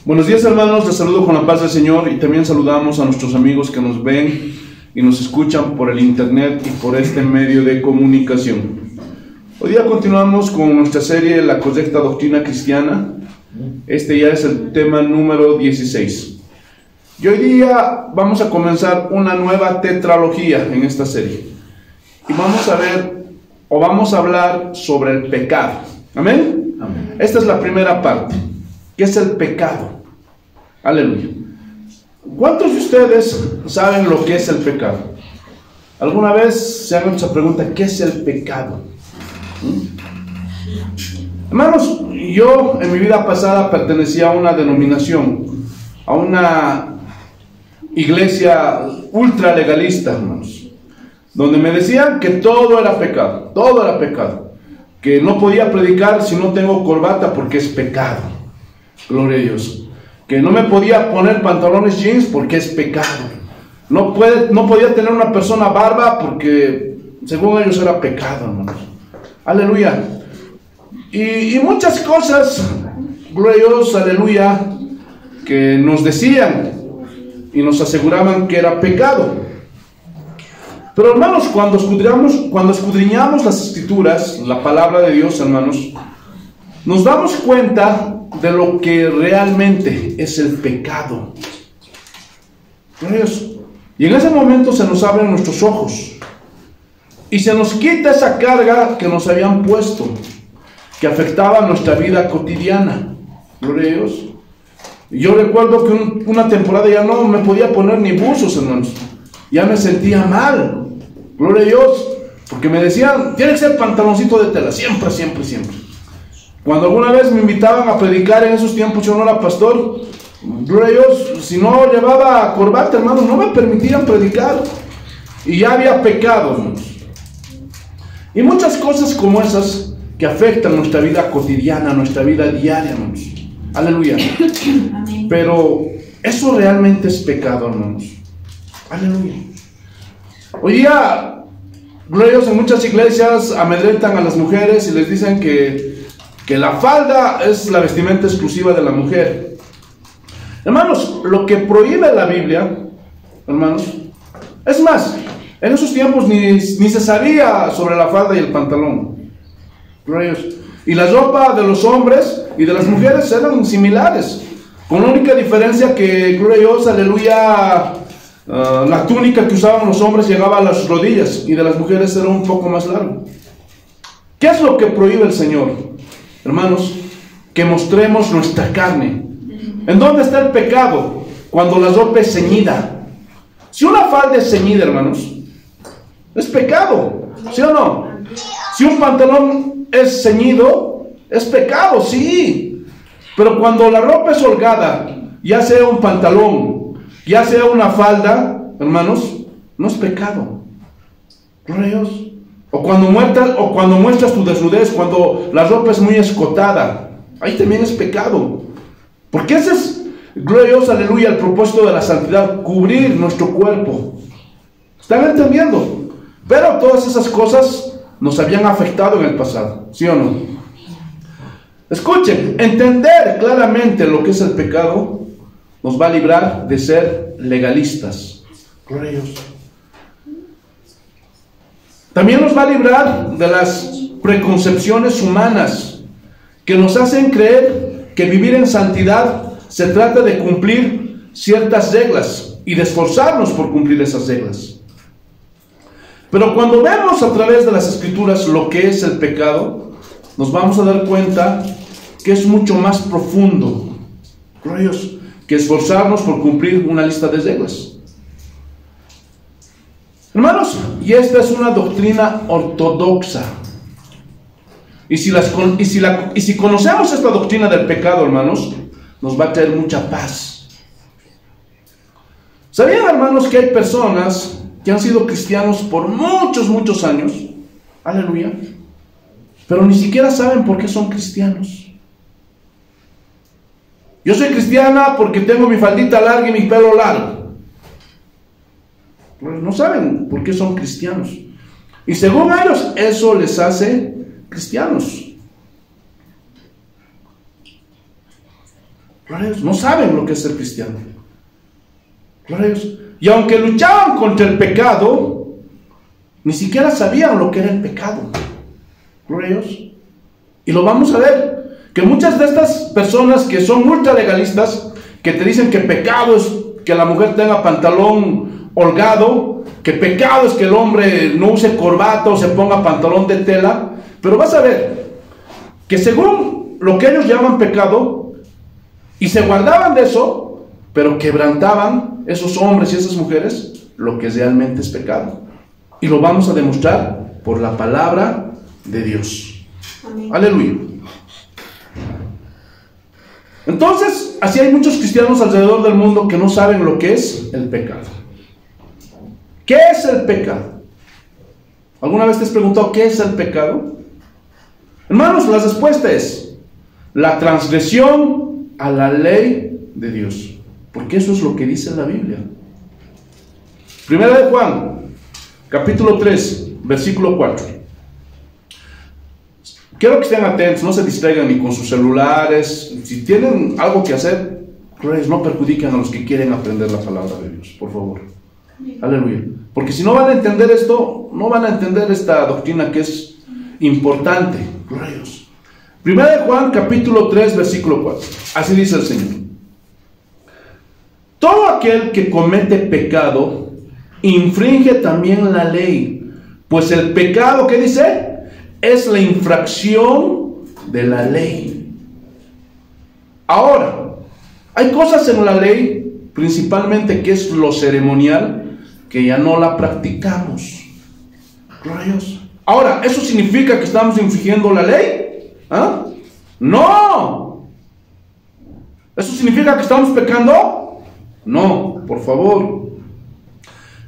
Buenos días, hermanos, les saludo con la paz del Señor y también saludamos a nuestros amigos que nos ven y nos escuchan por el internet y por este medio de comunicación. Hoy día continuamos con nuestra serie La correcta doctrina cristiana. Este ya es el tema número 16. Y hoy día vamos a comenzar una nueva tetralogía en esta serie. Y vamos a hablar sobre el pecado. ¿Amén? Amén. Esta es la primera parte. ¿Qué es el pecado? Aleluya. ¿Cuántos de ustedes saben lo que es el pecado? ¿Alguna vez se han hecho esa pregunta? ¿Qué es el pecado? Hermanos, yo en mi vida pasada pertenecía a una denominación, a una iglesia ultra legalista, hermanos, donde me decían que todo era pecado, que no podía predicar si no tengo corbata porque es pecado. Gloria a Dios. Que no me podía poner pantalones jeans porque es pecado. No podía tener una persona barba porque según ellos era pecado, hermanos. Aleluya. Y muchas cosas, gloria a Dios, aleluya, que nos decían y nos aseguraban que era pecado. Pero hermanos, cuando escudriñamos las escrituras, la palabra de Dios, hermanos, nos damos cuenta de lo que realmente es el pecado. Y en ese momento se nos abren nuestros ojos y se nos quita esa carga que nos habían puesto, que afectaba nuestra vida cotidiana. Gloria a Dios. Yo recuerdo que una temporada ya no me podía poner ni buzos, hermanos. Ya me sentía mal. Gloria a Dios. Porque me decían, tiene que ser pantaloncito de tela, siempre. Cuando alguna vez me invitaban a predicar en esos tiempos, yo no era pastor, gloria a Dios, si no llevaba corbata, hermanos, no me permitían predicar. Y ya había pecado, hermanos. Y muchas cosas como esas que afectan nuestra vida cotidiana, nuestra vida diaria, hermanos. Aleluya. Pero eso realmente es pecado, hermanos. Aleluya. Hoy día, gloria a Dios, en muchas iglesias amedrentan a las mujeres y les dicen que la falda es la vestimenta exclusiva de la mujer. Hermanos, lo que prohíbe la Biblia, hermanos, es más, en esos tiempos ni se sabía sobre la falda y el pantalón. Y la ropa de los hombres y de las mujeres eran similares, con la única diferencia que, gloria a Dios, aleluya, la túnica que usaban los hombres llegaba a las rodillas y de las mujeres era un poco más largo. ¿Qué es lo que prohíbe el Señor? Hermanos, que mostremos nuestra carne. ¿En dónde está el pecado? Cuando la ropa es ceñida. Si una falda es ceñida, hermanos, es pecado, ¿sí o no? Si un pantalón es ceñido, es pecado, sí. Pero cuando la ropa es holgada, ya sea un pantalón, ya sea una falda, hermanos, no es pecado. Gloria a Dios. O cuando muestras tu desnudez, cuando la ropa es muy escotada, ahí también es pecado. Porque ese es, gloria a Dios, aleluya, el propósito de la santidad, cubrir nuestro cuerpo. ¿Están entendiendo? Pero todas esas cosas nos habían afectado en el pasado, ¿sí o no? Escuchen, entender claramente lo que es el pecado nos va a librar de ser legalistas. Gloria a Dios. También nos va a librar de las preconcepciones humanas que nos hacen creer que vivir en santidad se trata de cumplir ciertas reglas y de esforzarnos por cumplir esas reglas. Pero cuando vemos a través de las escrituras lo que es el pecado, nos vamos a dar cuenta que es mucho más profundo, gloria a Dios, que esforzarnos por cumplir una lista de reglas. Hermanos, y esta es una doctrina ortodoxa. Y si conocemos esta doctrina del pecado, hermanos, nos va a traer mucha paz. ¿Sabían, hermanos, que hay personas que han sido cristianos por muchos años? Aleluya. Pero ni siquiera saben por qué son cristianos. Yo soy cristiana porque tengo mi faldita larga y mi pelo largo. No saben por qué son cristianos. Y según ellos, eso les hace cristianos. Gloria a Dios, no saben lo que es ser cristiano. Gloria a Dios. Y aunque luchaban contra el pecado, ni siquiera sabían lo que era el pecado. Gloria a Dios. Y lo vamos a ver, que muchas de estas personas que son ultra legalistas, que te dicen que pecado es que la mujer tenga pantalón holgado, que pecado es que el hombre no use corbata o se ponga pantalón de tela, pero vas a ver que según lo que ellos llaman pecado, y se guardaban de eso, pero quebrantaban esos hombres y esas mujeres lo que realmente es pecado. Y lo vamos a demostrar por la palabra de Dios. Amén. Aleluya. Entonces, así hay muchos cristianos alrededor del mundo que no saben lo que es el pecado. ¿Qué es el pecado? ¿Alguna vez te has preguntado qué es el pecado? Hermanos, la respuesta es la transgresión a la ley de Dios. Porque eso es lo que dice la Biblia. Primera de Juan, capítulo 3, versículo 4. Quiero que estén atentos, no se distraigan ni con sus celulares. Si tienen algo que hacer, no perjudiquen a los que quieren aprender la palabra de Dios, por favor. Aleluya. Porque si no van a entender esto, no van a entender esta doctrina que es importante. Gloria a Dios. Primera de Juan, capítulo 3, versículo 4. Así dice el Señor. Todo aquel que comete pecado infringe también la ley, pues el pecado, ¿qué dice? Es la infracción de la ley. Ahora, hay cosas en la ley, principalmente que es lo ceremonial, que ya no la practicamos. Gloria a Dios. Ahora, ¿eso significa que estamos infringiendo la ley? ¿Ah? ¡No! ¿Eso significa que estamos pecando? No, por favor.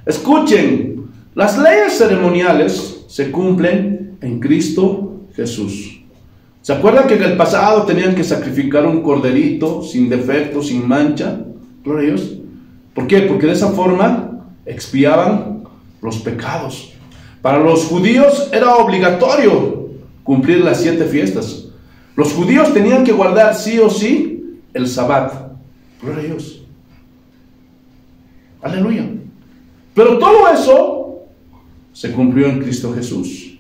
Escuchen, las leyes ceremoniales se cumplen en Cristo Jesús. ¿Se acuerdan que en el pasado tenían que sacrificar un corderito sin defecto, sin mancha? Gloria a Dios. ¿Por qué? Porque de esa forma expiaban los pecados. Para los judíos era obligatorio cumplir las 7 fiestas. Los judíos tenían que guardar sí o sí el Sabbat. Gloria a Dios. Aleluya. Pero todo eso se cumplió en Cristo Jesús.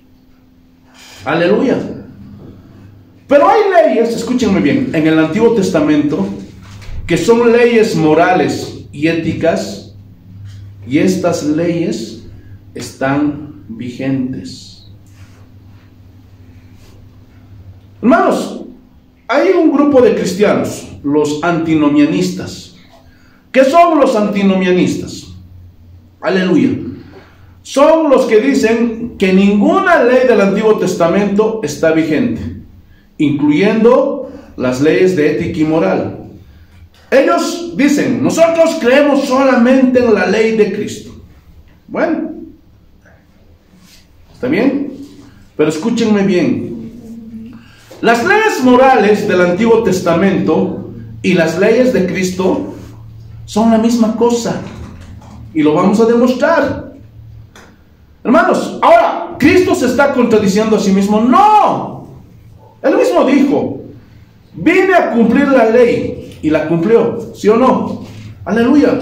Aleluya. Pero hay leyes, escúchenme bien, en el Antiguo Testamento que son leyes morales y éticas, y estas leyes están vigentes. Hermanos, hay un grupo de cristianos, los antinomianistas. ¿Qué son los antinomianistas? Aleluya. Son los que dicen que ninguna ley del Antiguo Testamento está vigente, incluyendo las leyes de ética y moral. Ellos dicen, nosotros creemos solamente en la ley de Cristo. Bueno, ¿está bien? Pero escúchenme bien. Las leyes morales del Antiguo Testamento y las leyes de Cristo son la misma cosa. Y lo vamos a demostrar. Hermanos, ahora, ¿Cristo se está contradiciendo a sí mismo? ¡No! Él mismo dijo, vine a cumplir la ley, y la cumplió, ¿sí o no? Aleluya.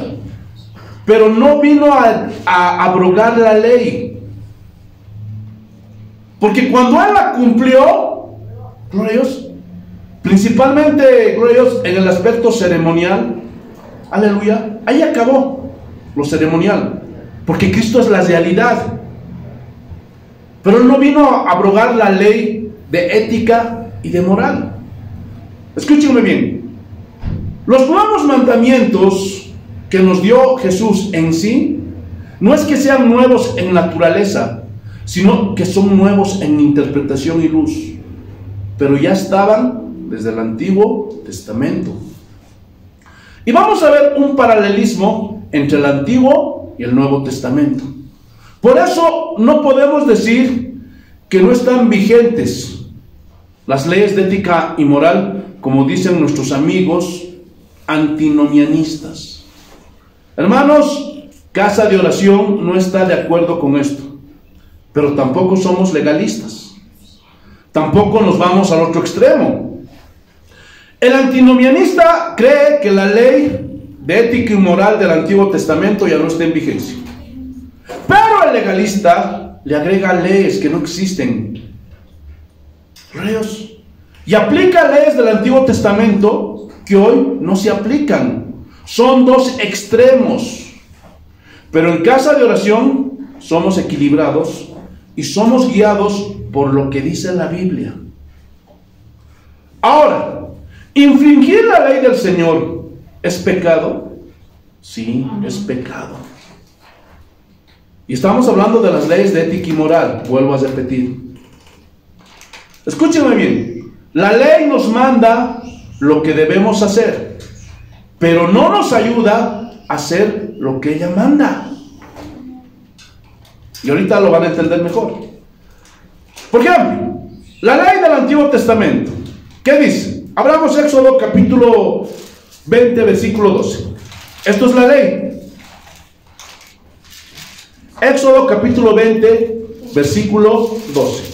Pero no vino a abrogar la ley. Porque cuando Él la cumplió, gloria a Dios, principalmente, gloria a Dios, en el aspecto ceremonial, aleluya, ahí acabó lo ceremonial, porque Cristo es la realidad. Pero Él no vino a abrogar la ley de ética y de moral. Escúchenme bien. Los nuevos mandamientos que nos dio Jesús en sí, no es que sean nuevos en naturaleza, sino que son nuevos en interpretación y luz. Pero ya estaban desde el Antiguo Testamento. Y vamos a ver un paralelismo entre el Antiguo y el Nuevo Testamento. Por eso no podemos decir que no están vigentes las leyes de ética y moral, como dicen nuestros amigos antinomianistas. Hermanos, Casa de Oración no está de acuerdo con esto, pero tampoco somos legalistas. Tampoco nos vamos al otro extremo. El antinomianista cree que la ley de ética y moral del Antiguo Testamento ya no está en vigencia. Pero el legalista le agrega leyes que no existen. Dios. Y aplica leyes del Antiguo Testamento que hoy no se aplican. Son dos extremos. Pero en casa de oración somos equilibrados y somos guiados por lo que dice la Biblia. Ahora, ¿infringir la ley del Señor es pecado? Sí, es pecado. Y estamos hablando de las leyes de ética y moral. Vuelvo a repetir. Escúchenme bien. La ley nos manda lo que debemos hacer, pero no nos ayuda a hacer lo que ella manda. Y ahorita lo van a entender mejor. Por ejemplo, la ley del Antiguo Testamento. ¿Qué dice? Abramos Éxodo capítulo 20, versículo 12. Esto es la ley. Éxodo capítulo 20, versículo 12.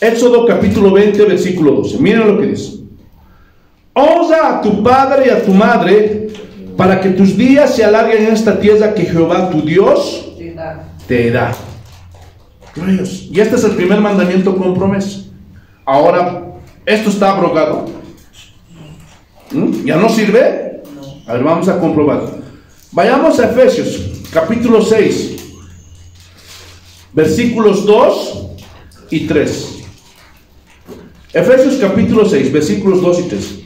Éxodo capítulo 20, versículo 12. Miren lo que dice. Honra a tu padre y a tu madre para que tus días se alarguen en esta tierra que Jehová tu Dios te da. Dios. Y este es el primer mandamiento con promesa. Ahora, ¿esto está abrogado? ¿Ya no sirve? A ver, vamos a comprobar. Vayamos a Efesios capítulo 6, versículos 2 y 3. Efesios capítulo 6, versículos 2 y 3.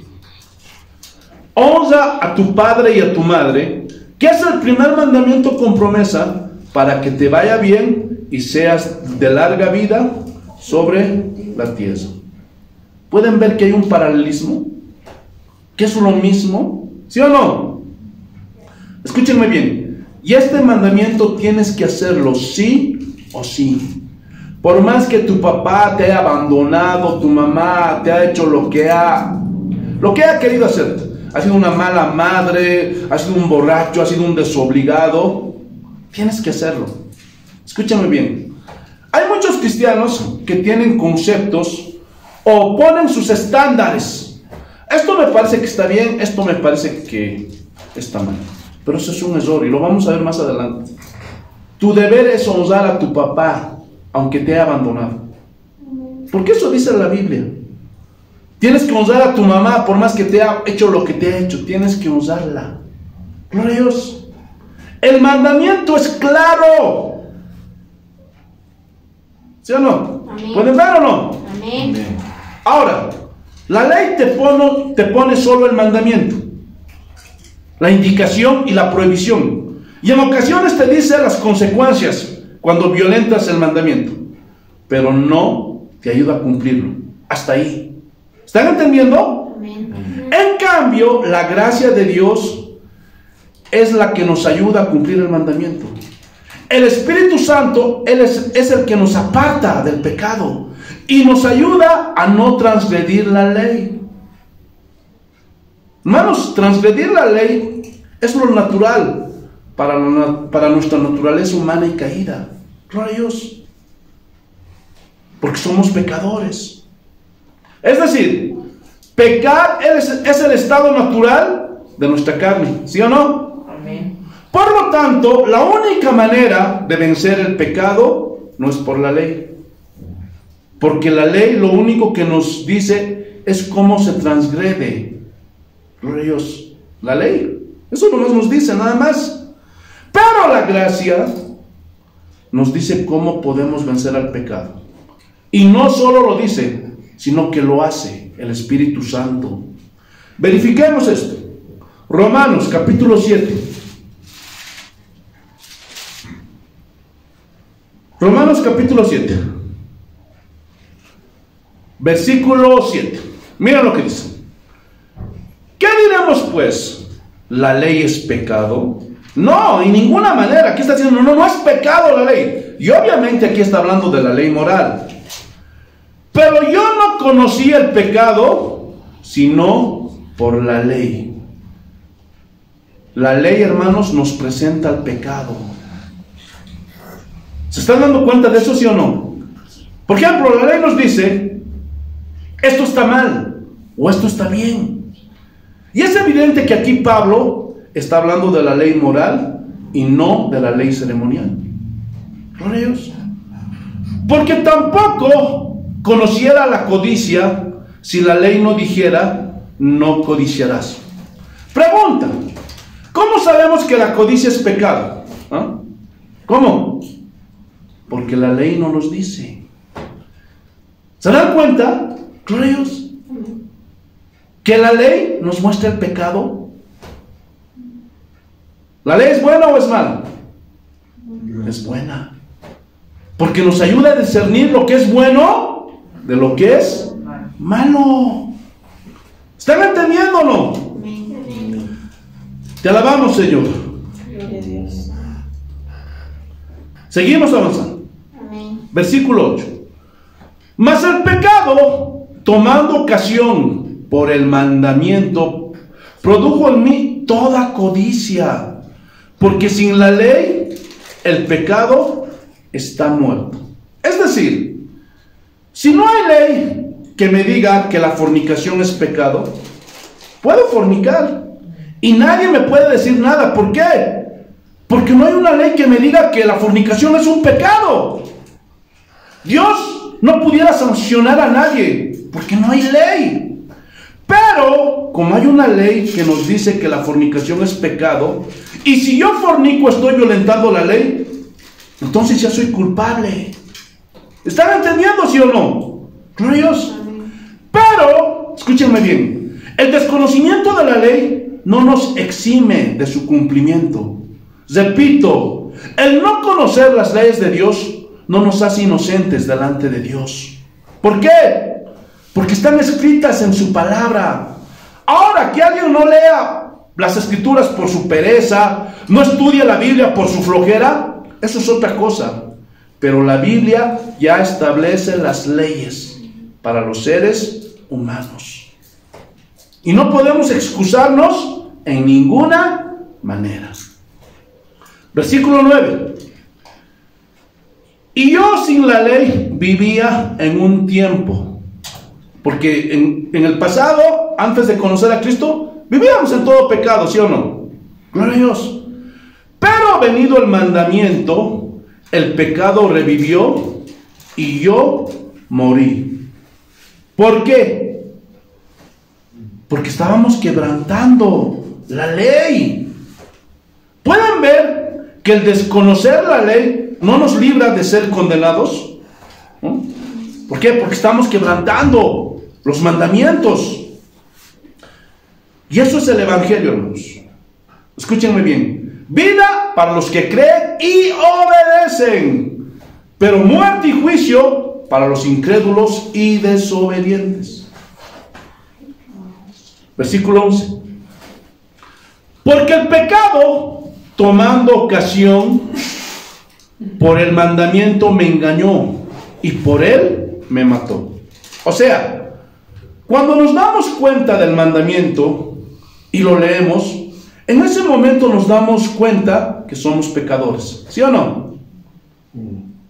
Honra a tu padre y a tu madre, que es el primer mandamiento con promesa, para que te vaya bien y seas de larga vida sobre la tierra. ¿Pueden ver que hay un paralelismo? ¿Que es lo mismo? ¿Sí o no? Escúchenme bien. Y este mandamiento tienes que hacerlo sí o sí. Por más que tu papá te haya abandonado, tu mamá te ha hecho lo que ha querido hacer. Ha sido una mala madre, ha sido un borracho, ha sido un desobligado. Tienes que hacerlo. Escúchame bien. Hay muchos cristianos que tienen conceptos o ponen sus estándares. Esto me parece que está bien, esto me parece que está mal. Pero eso es un error y lo vamos a ver más adelante. Tu deber es honrar a tu papá, aunque te haya abandonado. Porque eso dice la Biblia. Tienes que honrar a tu mamá por más que te haya hecho lo que te ha hecho. Tienes que honrarla. Gloria a Dios. El mandamiento es claro. ¿Sí o no? Amén. ¿Pueden ver o no? Amén. Amén. Ahora, la ley te pone solo el mandamiento, la indicación y la prohibición. Y en ocasiones te dice las consecuencias cuando violentas el mandamiento, pero no te ayuda a cumplirlo. Hasta ahí. ¿Están entendiendo? Amén. En cambio, la gracia de Dios es la que nos ayuda a cumplir el mandamiento. El Espíritu Santo, Él es el que nos aparta del pecado y nos ayuda a no transgredir la ley. Hermanos, transgredir la ley es lo natural para nuestra naturaleza humana y caída. Gloria a Dios. Porque somos pecadores. Es decir, pecar es el estado natural de nuestra carne. ¿Sí o no? Amén. Por lo tanto, la única manera de vencer el pecado no es por la ley. Porque la ley lo único que nos dice es cómo se transgrede. Gloria a Dios. La ley. Eso nomás nos dice, nada más. Pero la gracia nos dice cómo podemos vencer al pecado. Y no solo lo dice, sino que lo hace el Espíritu Santo. Verifiquemos esto. Romanos capítulo 7. Romanos capítulo 7. Versículo 7. Mira lo que dice. ¿Qué diremos pues? ¿La ley es pecado? No, en ninguna manera. Aquí está diciendo, no es pecado la ley. Y obviamente aquí está hablando de la ley moral. Pero yo no conocí el pecado, sino por la ley. La ley, hermanos, nos presenta el pecado. ¿Se están dando cuenta de eso, sí o no? Por ejemplo, la ley nos dice, esto está mal o esto está bien. Y es evidente que aquí Pablo está hablando de la ley moral y no de la ley ceremonial. Gloria a Dios. Porque tampoco conociera la codicia si la ley no dijera, no codiciarás. Pregunta, ¿cómo sabemos que la codicia es pecado? ¿Ah? ¿Cómo? Porque la ley no nos dice. ¿Se dan cuenta? Gloria a Dios. Que la ley nos muestra el pecado. ¿La ley es buena o es mala? Es buena. Porque nos ayuda a discernir lo que es bueno de lo que es malo. ¿Están entendiendo o no? Te alabamos, Señor. Seguimos avanzando. Versículo 8. Mas el pecado, tomando ocasión por el mandamiento, produjo en mí toda codicia, porque sin la ley el pecado está muerto. Es decir, si no hay ley que me diga que la fornicación es pecado, puedo fornicar y nadie me puede decir nada. ¿Por qué? Porque no hay una ley que me diga que la fornicación es un pecado. Dios no pudiera sancionar a nadie porque no hay ley. Pero como hay una ley que nos dice que la fornicación es pecado, y si yo fornico estoy violentando la ley, entonces ya soy culpable. ¿Están entendiendo, sí o no? Gloria a Dios. Pero, escúchenme bien, el desconocimiento de la ley no nos exime de su cumplimiento. Repito, el no conocer las leyes de Dios no nos hace inocentes delante de Dios. ¿Por qué? Porque están escritas en su palabra. Ahora, que alguien no lea las escrituras por su pereza, no estudie la Biblia por su flojera, eso es otra cosa. Pero la Biblia ya establece las leyes para los seres humanos. Y no podemos excusarnos en ninguna manera. Versículo 9. Y yo sin la ley vivía en un tiempo. Porque en el pasado, antes de conocer a Cristo, vivíamos en todo pecado, ¿sí o no? Gloria a Dios. Pero venido el mandamiento, el pecado revivió y yo morí. ¿Por qué? Porque estábamos quebrantando la ley. ¿Pueden ver que el desconocer la ley no nos libra de ser condenados? ¿No? ¿Por qué? Porque estamos quebrantando los mandamientos. Y eso es el evangelio, hermanos. Escúchenme bien. Vida para los que creen y obedecen, pero muerte y juicio para los incrédulos y desobedientes. Versículo 11. Porque el pecado, tomando ocasión por el mandamiento, me engañó y por él me mató. O sea, cuando nos damos cuenta del mandamiento y lo leemos, en ese momento nos damos cuenta que somos pecadores, ¿sí o no?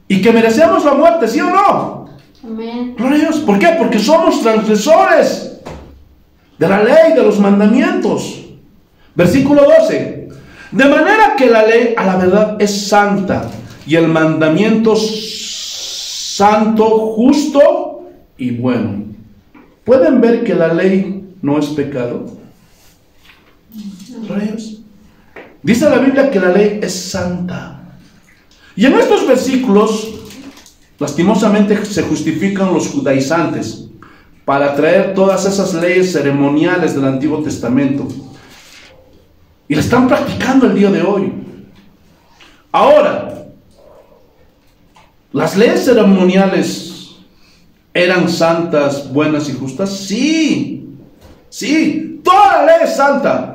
Y que merecemos la muerte, ¿sí o no? Amén. Gloria a Dios. ¿Por qué? Porque somos transgresores de la ley, de los mandamientos. Versículo 12. De manera que la ley a la verdad es santa y el mandamiento santo, justo y bueno. ¿Pueden ver que la ley no es pecado? Dice la Biblia que la ley es santa. Y en estos versículos, lastimosamente, se justifican los judaizantes para traer todas esas leyes ceremoniales del Antiguo Testamento. Y la están practicando el día de hoy. Ahora, ¿las leyes ceremoniales eran santas, buenas y justas? Sí, sí, toda la ley es santa.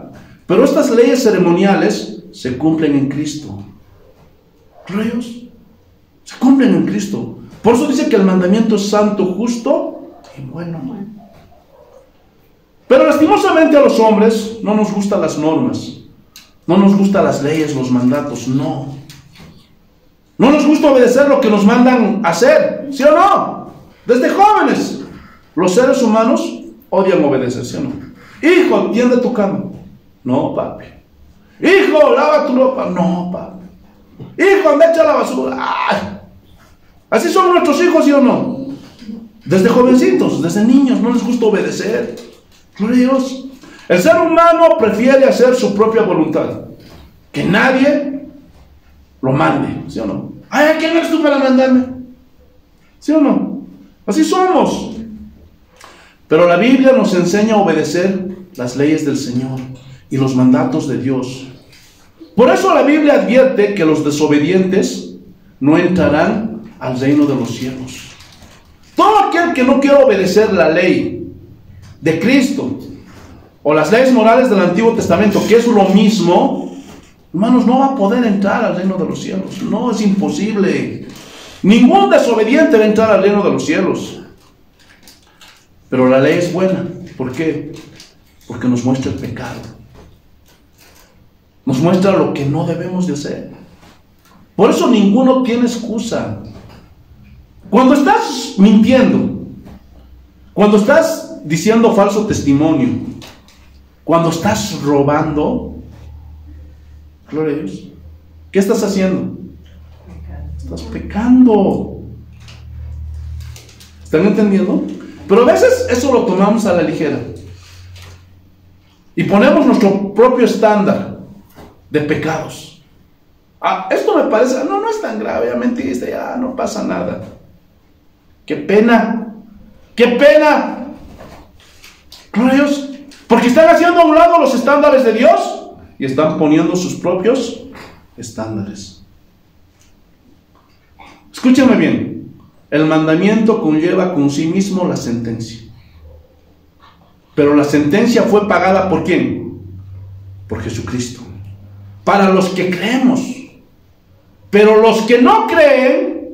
Pero estas leyes ceremoniales se cumplen en Cristo. Gloria a Dios. Se cumplen en Cristo. Por eso dice que el mandamiento es santo, justo y bueno. Pero lastimosamente a los hombres no nos gustan las normas. No nos gustan las leyes, los mandatos. No. No nos gusta obedecer lo que nos mandan hacer. ¿Sí o no? Desde jóvenes. Los seres humanos odian obedecer, ¿sí o no? Hijo, tiende tu cama. No, papi. Hijo, lava tu ropa. No, papi. Hijo, anda, echa la basura. ¡Ay! Así son nuestros hijos, ¿sí o no? Desde jovencitos, desde niños, no les gusta obedecer. Gloria a Dios. El ser humano prefiere hacer su propia voluntad. Que nadie lo mande, ¿sí o no? Ay, ¿quién eres tú para mandarme? ¿Sí o no? Así somos. Pero la Biblia nos enseña a obedecer las leyes del Señor y los mandatos de Dios. Por eso la Biblia advierte que los desobedientes no entrarán al reino de los cielos. Todo aquel que no quiera obedecer la ley de Cristo o las leyes morales del Antiguo Testamento, que es lo mismo, hermanos, no va a poder entrar al reino de los cielos. No, es imposible. Ningún desobediente va a entrar al reino de los cielos. Pero la ley es buena. ¿Por qué? Porque nos muestra el pecado. Nos muestra lo que no debemos de hacer. Por eso ninguno tiene excusa. Cuando estás mintiendo, cuando estás diciendo falso testimonio, cuando estás robando, gloria a Dios, ¿qué estás haciendo? Estás pecando. ¿Están entendiendo? Pero a veces eso lo tomamos a la ligera y ponemos nuestro propio estándar de pecados. Esto me parece, no es tan grave, ya mentiste, ya no pasa nada. ¡Qué pena! ¡Qué pena! Gloria a Dios, porque están haciendo a un lado los estándares de Dios y están poniendo sus propios estándares. Escúchame bien, el mandamiento conlleva con sí mismo la sentencia. Pero la sentencia fue pagada ¿por quién? Por Jesucristo. Para los que creemos. Pero los que no creen,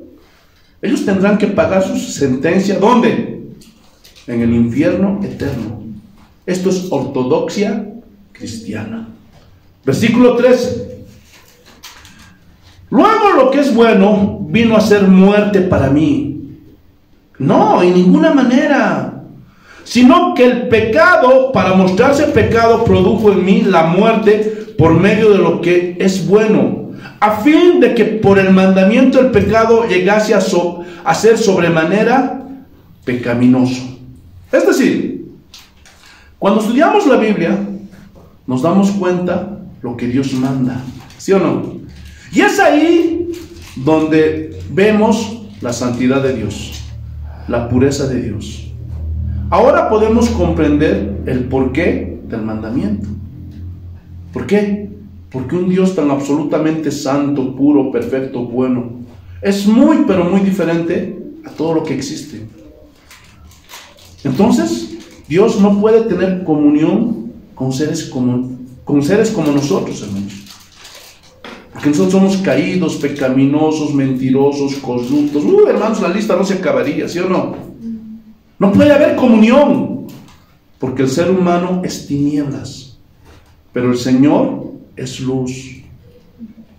ellos tendrán que pagar su sentencia. ¿Dónde? En el infierno eterno. Esto es ortodoxia cristiana. Versículo 13. Luego lo que es bueno vino a ser muerte para mí. No, en ninguna manera. Sino que el pecado, para mostrarse pecado, produjo en mí la muerte por medio de lo que es bueno, a fin de que por el mandamiento el pecado llegase a ser sobremanera pecaminoso. Es decir, cuando estudiamos la Biblia, nos damos cuenta lo que Dios manda, ¿sí o no? Y es ahí donde vemos la santidad de Dios, la pureza de Dios. Ahora podemos comprender el porqué del mandamiento. ¿Por qué? Porque un Dios tan absolutamente santo, puro, perfecto, bueno, es muy, pero muy diferente a todo lo que existe. Entonces, Dios no puede tener comunión con seres como nosotros, hermanos. Porque nosotros somos caídos, pecaminosos, mentirosos, corruptos. Hermanos, la lista no se acabaría, ¿sí o no? No puede haber comunión, porque el ser humano es tinieblas, pero el Señor es luz.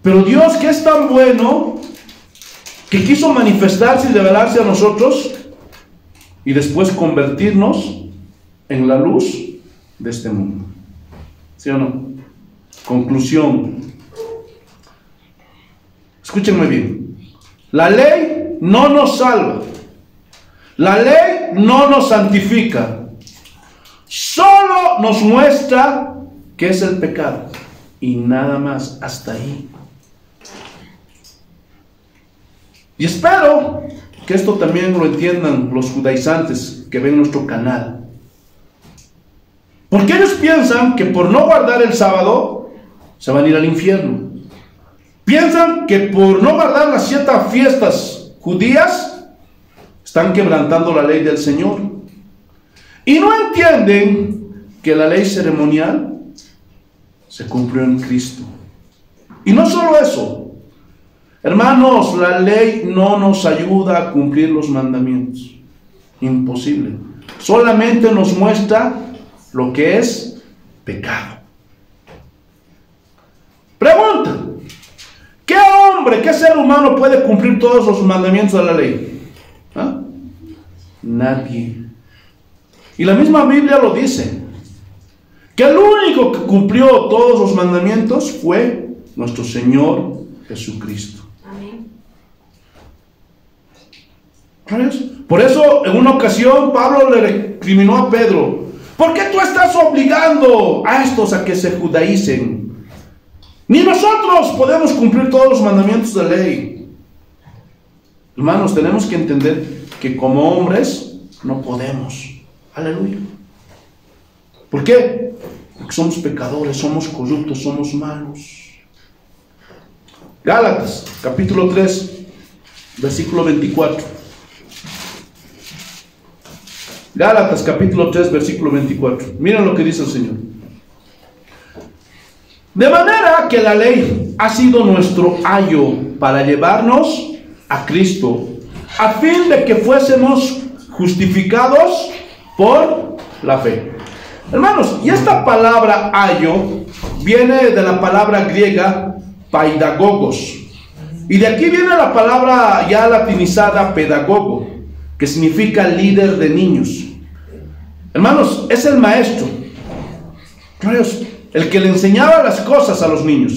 Pero Dios, que es tan bueno, que quiso manifestarse y revelarse a nosotros y después convertirnos en la luz de este mundo. ¿Sí o no? Conclusión. Escúchenme bien. La ley no nos salva. La ley no nos santifica. Solo nos muestra qué es el pecado. Y nada más, hasta ahí. Y espero que esto también lo entiendan los judaizantes que ven nuestro canal. Porque ellos piensan que por no guardar el sábado se van a ir al infierno. Piensan que por no guardar las 7 fiestas judías están quebrantando la ley del Señor. Y no entienden que la ley ceremonial se cumplió en Cristo. Y no solo eso, hermanos, la ley no nos ayuda a cumplir los mandamientos. Imposible. Solamente nos muestra lo que es pecado. Pregunta: ¿qué hombre, qué ser humano puede cumplir todos los mandamientos de la ley? ¿Ah? Nadie. Y la misma Biblia lo dice, que el único que cumplió todos los mandamientos fue nuestro Señor Jesucristo. Amén. Por eso, en una ocasión, Pablo le recriminó a Pedro: ¿por qué tú estás obligando a estos a que se judaicen? Ni nosotros podemos cumplir todos los mandamientos de la ley. Hermanos, tenemos que entender que como hombres no podemos. Aleluya. ¿Por qué? Porque somos pecadores, somos corruptos, somos malos. Gálatas, capítulo 3, versículo 24. Gálatas, capítulo 3, versículo 24. Miren lo que dice el Señor. De manera que la ley ha sido nuestro ayo para llevarnos a Cristo, a fin de que fuésemos justificados por la fe. Hermanos, y esta palabra ayo viene de la palabra griega paidagogos, y de aquí viene la palabra ya latinizada pedagogo, que significa líder de niños. Hermanos, es el maestro, el que le enseñaba las cosas a los niños.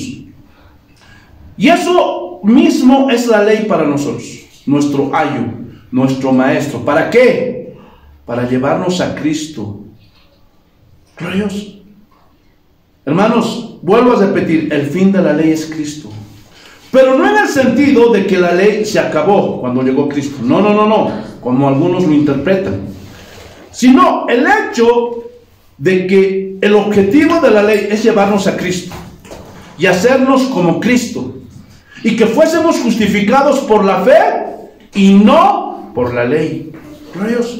Y eso mismo es la ley para nosotros, nuestro ayo, nuestro maestro. ¿Para qué? Para llevarnos a Cristo. Gloria a Dios. Hermanos, vuelvo a repetir, el fin de la ley es Cristo. Pero no en el sentido de que la ley se acabó cuando llegó Cristo. No, como algunos lo interpretan. Sino el hecho de que el objetivo de la ley es llevarnos a Cristo y hacernos como Cristo, y que fuésemos justificados por la fe y no por la ley. Gloria a Dios.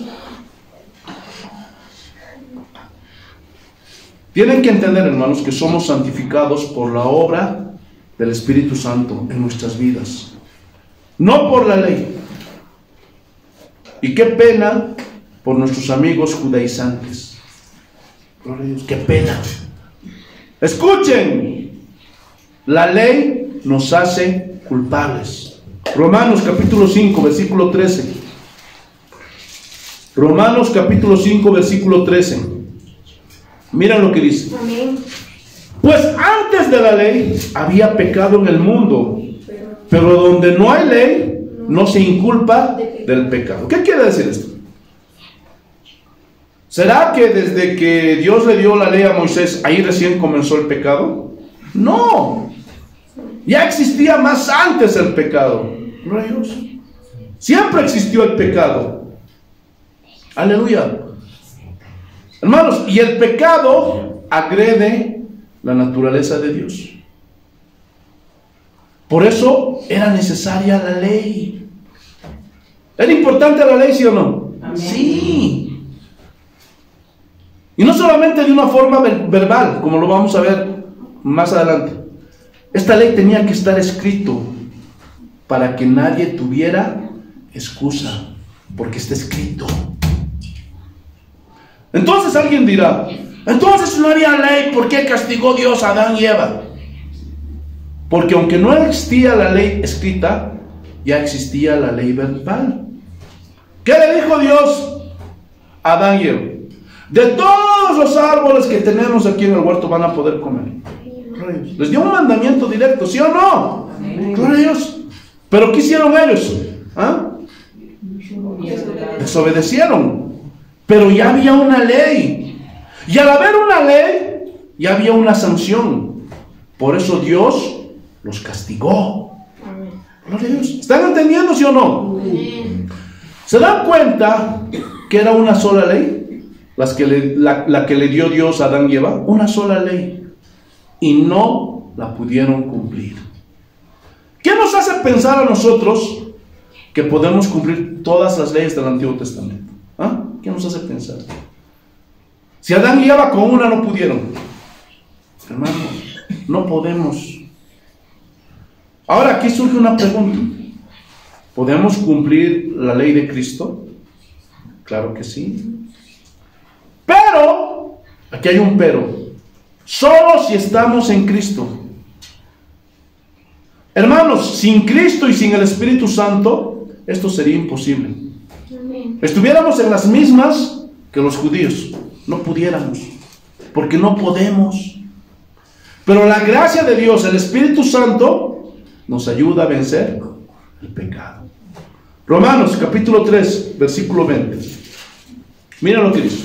Tienen que entender, hermanos, que somos santificados por la obra del Espíritu Santo en nuestras vidas, no por la ley. Y qué pena por nuestros amigos judaizantes. Gloria a Dios, qué pena. Escuchen, la ley nos hace culpables. Romanos capítulo 5, versículo 13. Romanos capítulo 5, versículo 13. Miren lo que dice. Amén. Pues antes de la ley había pecado en el mundo, pero donde no hay ley, no se inculpa del pecado. ¿Qué quiere decir esto? ¿Será que desde que Dios le dio la ley a Moisés, ahí recién comenzó el pecado? No. Ya existía más antes el pecado. Gloria a Dios. Siempre existió el pecado. Aleluya. Hermanos, y el pecado agrede la naturaleza de Dios. Por eso era necesaria la ley. ¿Era importante la ley, sí o no? Amén. Sí. Y no solamente de una forma verbal, como lo vamos a ver más adelante. Esta ley tenía que estar escrito para que nadie tuviera excusa, porque está escrito. Entonces alguien dirá: entonces no había ley, ¿por qué castigó Dios a Adán y Eva? Porque aunque no existía la ley escrita, ya existía la ley verbal. ¿Qué le dijo Dios a Adán y Eva? De todos los árboles que tenemos aquí en el huerto van a poder comer. Les dio un mandamiento directo, ¿sí o no? Gloria a Dios. ¿Pero qué hicieron ellos? ¿Ah? Desobedecieron. Pero ya había una ley. Y al haber una ley, ya había una sanción. Por eso Dios los castigó. Gloria a Dios. ¿Están entendiendo, sí o no? ¿Se dan cuenta que era una sola ley? La que le dio Dios a Adán y Eva. Una sola ley. Y no la pudieron cumplir. ¿Qué nos hace pensar a nosotros que podemos cumplir todas las leyes del Antiguo Testamento? ¿Ah? ¿Qué nos hace pensar? Si Adán y Eva con una no pudieron, hermanos, no podemos. Ahora aquí surge una pregunta: ¿podemos cumplir la ley de Cristo? Claro que sí. Pero, aquí hay un pero: solo si estamos en Cristo. Hermanos, sin Cristo y sin el Espíritu Santo, esto sería imposible. Estuviéramos en las mismas, que los judíos. No pudiéramos, porque no podemos. Pero la gracia de Dios, el Espíritu Santo, nos ayuda a vencer el pecado. Romanos capítulo 3, versículo 20. Mira lo que dice.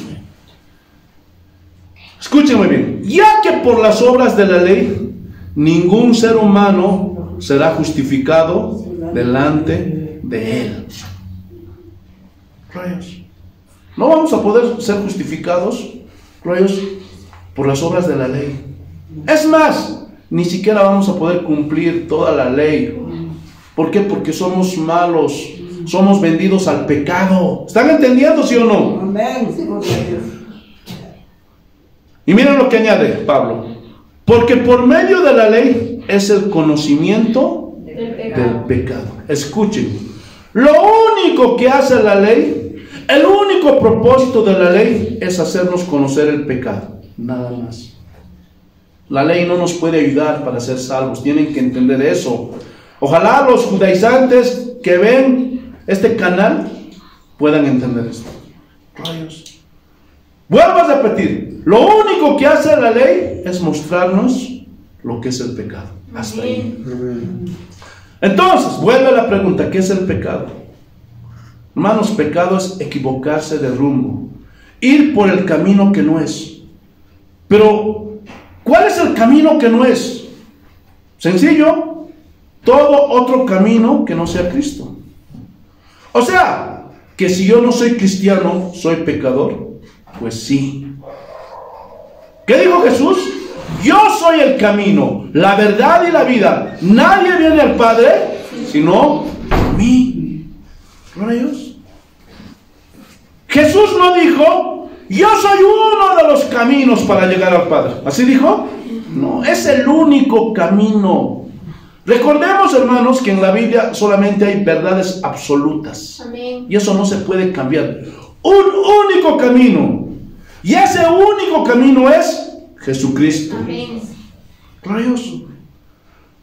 Escúchenme bien. Ya que por las obras de la ley ningún ser humano será justificado delante de él. Rayos. No vamos a poder ser justificados, rayos, por las obras de la ley. Es más, ni siquiera vamos a poder cumplir toda la ley. ¿Por qué? Porque somos malos, somos vendidos al pecado. ¿Están entendiendo, sí o no? Amén. Y miren lo que añade Pablo. Porque por medio de la ley es el conocimiento del pecado. Escuchen, lo único que hace la ley, el único propósito de la ley es hacernos conocer el pecado. Nada más. La ley no nos puede ayudar para ser salvos. Tienen que entender eso. Ojalá los judaizantes que ven este canal puedan entender esto. Rayos. Vuelvo a repetir. Lo único que hace la ley es mostrarnos lo que es el pecado. Hasta ahí. Entonces, vuelve la pregunta, ¿qué es el pecado? Hermanos, pecado es equivocarse de rumbo, ir por el camino que no es. Pero, ¿cuál es el camino que no es? Sencillo, todo otro camino que no sea Cristo. O sea, que si yo no soy cristiano, ¿soy pecador? Pues sí. ¿Qué dijo Jesús? Yo soy el camino, la verdad y la vida. Nadie viene al Padre sino por mí. ¿No ellos? Jesús no dijo, yo soy uno de los caminos para llegar al Padre. ¿Así dijo? No, es el único camino. Recordemos, hermanos, que en la Biblia solamente hay verdades absolutas. Amén. Y eso no se puede cambiar. Un único camino. Y ese único camino es Jesucristo. Amén. Rayos.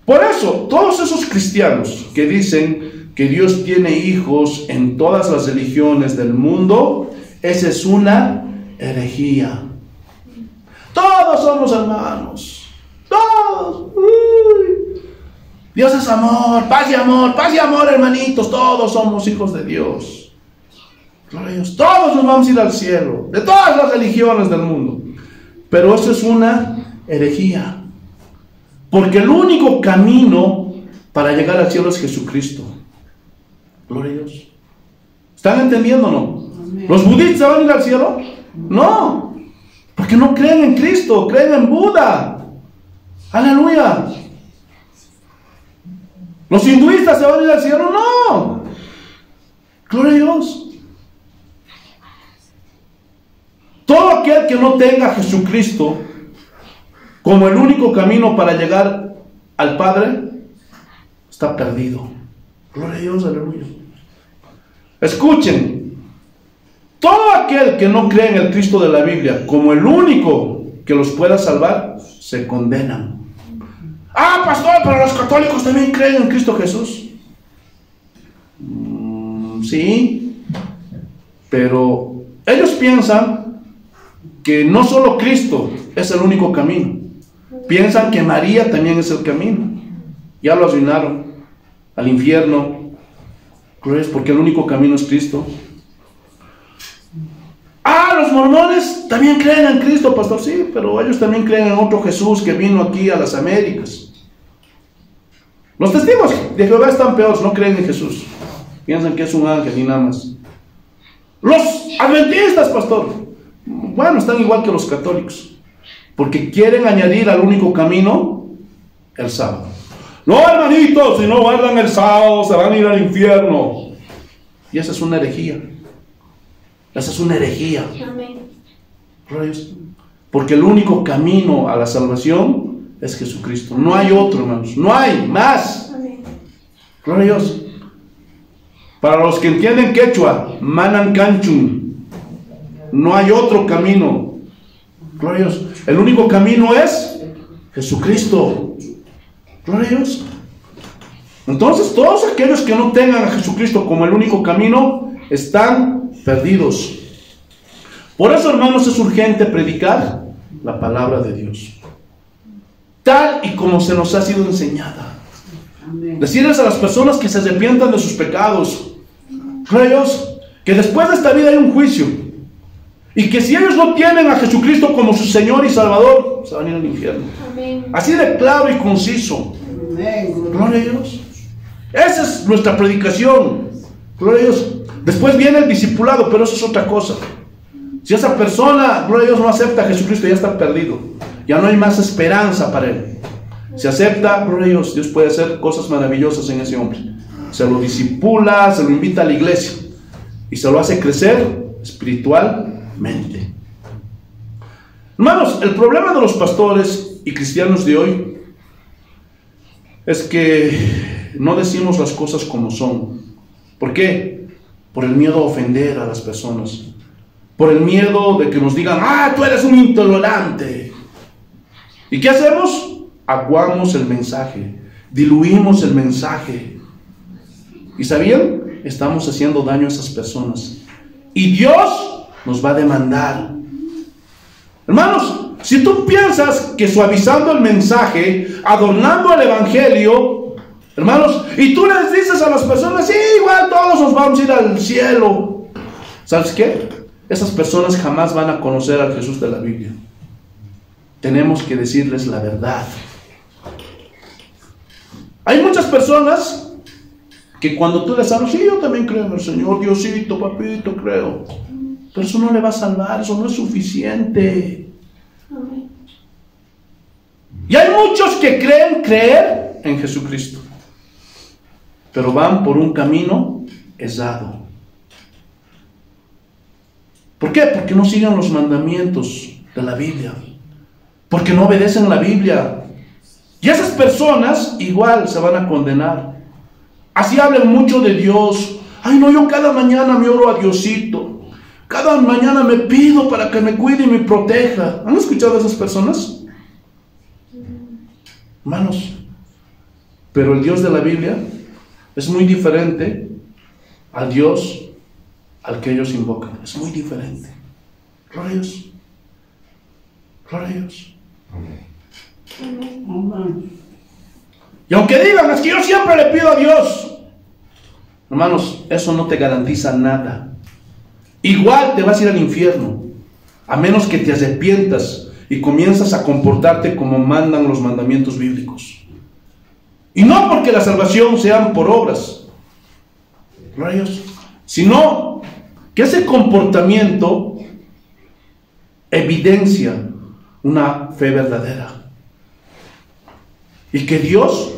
Por eso, todos esos cristianos que dicen que Dios tiene hijos en todas las religiones del mundo, esa es una herejía. Todos somos hermanos. Todos. Uy. Dios es amor, paz y amor, hermanitos. Todos somos hijos de Dios. Rayos. Todos nos vamos a ir al cielo, de todas las religiones del mundo. Pero eso es una herejía. Porque el único camino para llegar al cielo es Jesucristo. Gloria a Dios. ¿Están entendiendo o no? Amén. ¿Los budistas van a ir al cielo? No. Porque no creen en Cristo, creen en Buda. Aleluya. ¿Los hinduistas se van a ir al cielo? No. Gloria a Dios. Todo aquel que no tenga a Jesucristo como el único camino para llegar al Padre está perdido. Gloria a Dios, aleluya. Escuchen, todo aquel que no cree en el Cristo de la Biblia como el único que los pueda salvar, se condenan. Ah, pastor, pero los católicos también creen en Cristo Jesús. Sí, pero ellos piensan que no solo Cristo es el único camino. Piensan que María también es el camino. Ya lo arruinaron al infierno. ¿Crees? Porque el único camino es Cristo. Ah, los mormones también creen en Cristo, pastor. Sí, pero ellos también creen en otro Jesús que vino aquí a las Américas. Los testigos de Jehová están peores, no creen en Jesús. Piensan que es un ángel y nada más. Los adventistas, pastor, bueno, están igual que los católicos, porque quieren añadir al único camino el sábado. No, hermanitos, si no guardan el sábado se van a ir al infierno. Y esa es una herejía. Esa es una herejía. Amén. Porque el único camino a la salvación es Jesucristo. No hay otro, hermanos. No hay más. Amén. Gloria a Dios. Para los que entienden quechua, manan canchun. No hay otro camino. Gloria a Dios. El único camino es Jesucristo. Gloria a Dios. Entonces, todos aquellos que no tengan a Jesucristo como el único camino están perdidos. Por eso, hermanos, es urgente predicar la palabra de Dios, tal y como se nos ha sido enseñada. Decirles a las personas que se arrepientan de sus pecados, Dios, que después de esta vida hay un juicio, y que si ellos no tienen a Jesucristo como su Señor y Salvador, se van a ir al infierno. Amén. Así de claro y conciso. Amén. Gloria a Dios. Esa es nuestra predicación. Gloria a Dios. Después viene el discipulado, pero eso es otra cosa. Si esa persona, gloria a Dios, no acepta a Jesucristo, ya está perdido. Ya no hay más esperanza para él. Si acepta, gloria a Dios, Dios puede hacer cosas maravillosas en ese hombre. Se lo discipula, se lo invita a la iglesia y se lo hace crecer espiritualmente. Hermanos, el problema de los pastores y cristianos de hoy es que no decimos las cosas como son. ¿Por qué? Por el miedo a ofender a las personas. Por el miedo de que nos digan, tú eres un intolerante. ¿Y qué hacemos? Aguamos el mensaje, diluimos el mensaje. ¿Y sabían? Estamos haciendo daño a esas personas. Y Dios nos va a demandar. Hermanos, si tú piensas que suavizando el mensaje, adornando el evangelio, hermanos, y tú les dices a las personas, sí, igual todos nos vamos a ir al cielo, ¿sabes qué? Esas personas jamás van a conocer al Jesús de la Biblia. Tenemos que decirles la verdad. Hay muchas personas que cuando tú les hablas, sí, yo también creo en el Señor, Diosito, papito, creo. Pero eso no le va a salvar, eso no es suficiente. Y hay muchos que creen creer en Jesucristo, pero van por un camino errado. ¿Por qué? Porque no siguen los mandamientos de la Biblia, porque no obedecen la Biblia. Y esas personas igual se van a condenar. Así hablan mucho de Dios. Ay, no, yo cada mañana me oro a Diosito. Cada mañana me pido para que me cuide y me proteja. ¿Han escuchado a esas personas? Hermanos, pero el Dios de la Biblia es muy diferente al Dios al que ellos invocan. Es muy diferente. Gloria a Dios. Gloria a Dios. Amén. Y aunque digan, es que yo siempre le pido a Dios, hermanos, eso no te garantiza nada. Igual te vas a ir al infierno, a menos que te arrepientas y comienzas a comportarte como mandan los mandamientos bíblicos. Y no porque la salvación sean por obras, gloria a Dios, sino que ese comportamiento evidencia una fe verdadera. Y que Dios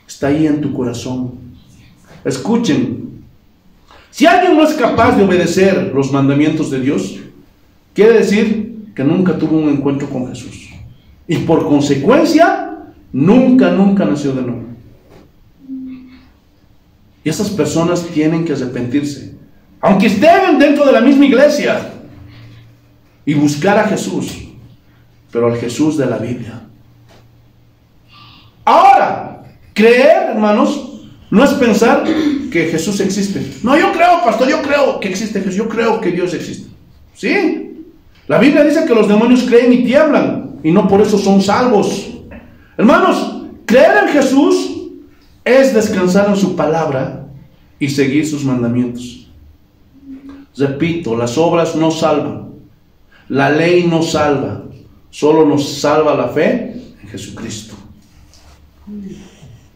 está ahí en tu corazón. Escuchen, si alguien no es capaz de obedecer los mandamientos de Dios, quiere decir que nunca tuvo un encuentro con Jesús. Y por consecuencia, nunca nació de nuevo. Y esas personas tienen que arrepentirse, aunque estén dentro de la misma iglesia, y buscar a Jesús, pero al Jesús de la Biblia. Ahora, creer, hermanos, no es pensar que Jesús existe. No, yo creo, pastor, yo creo que existe Jesús, yo creo que Dios existe. ¿Sí? La Biblia dice que los demonios creen y tiemblan, y no por eso son salvos. Hermanos, creer en Jesús es descansar en su palabra y seguir sus mandamientos. Repito, las obras no salvan, la ley no salva, solo nos salva la fe en Jesucristo.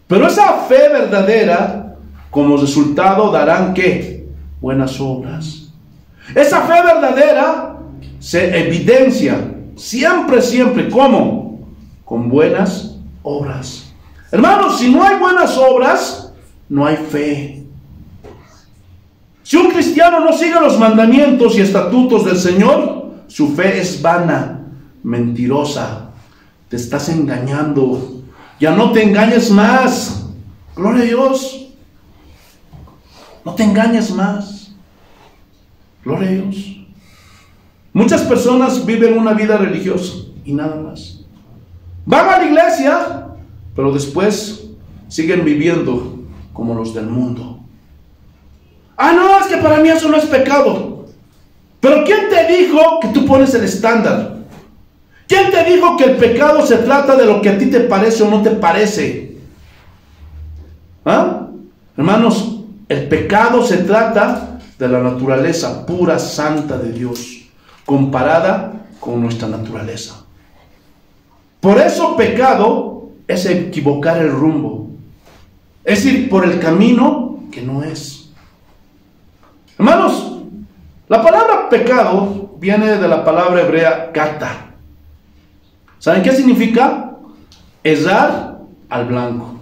Pero esa fe verdadera, como resultado, darán ¿qué? Buenas obras. Esa fe verdadera se evidencia siempre, ¿cómo? Con buenas obras. Hermanos, si no hay buenas obras, no hay fe. Si un cristiano no sigue los mandamientos y estatutos del Señor, su fe es vana, mentirosa. Te estás engañando. Ya no te engañes más. Gloria a Dios. No te engañes más. Gloria a Dios. Muchas personas viven una vida religiosa y nada más. Van a la iglesia, pero después siguen viviendo como los del mundo. No, es que para mí eso no es pecado. Pero ¿quién te dijo que tú pones el estándar? ¿Quién te dijo que el pecado se trata de lo que a ti te parece o no te parece? ¿Ah? Hermanos, el pecado se trata de la naturaleza pura, santa de Dios, comparada con nuestra naturaleza. Por eso pecado es equivocar el rumbo, es ir por el camino que no es. Hermanos, la palabra pecado viene de la palabra hebrea kata. ¿Saben qué significa? Errar al blanco.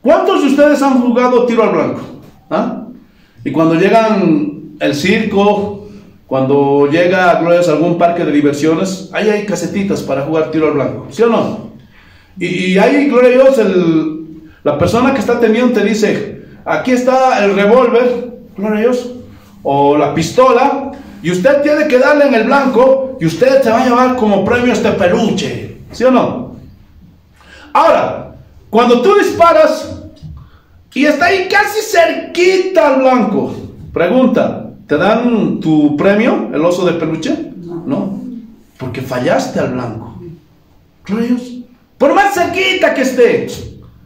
¿Cuántos de ustedes han jugado tiro al blanco? ¿Ah? Y cuando llegan el circo, cuando llega Glorias a algún parque de diversiones, ahí hay casetitas para jugar tiro al blanco, ¿sí o no? Y ahí, gloria a Dios, la persona que está atendiendo te dice, aquí está el revólver, gloria a Dios, o la pistola, y usted tiene que darle en el blanco, y usted se va a llevar como premio este peluche, ¿sí o no? Ahora, cuando tú disparas, y está ahí casi cerquita al blanco, pregunta, ¿te dan tu premio, el oso de peluche? No, porque fallaste al blanco. Gloria a Dios. Por más cerquita que esté,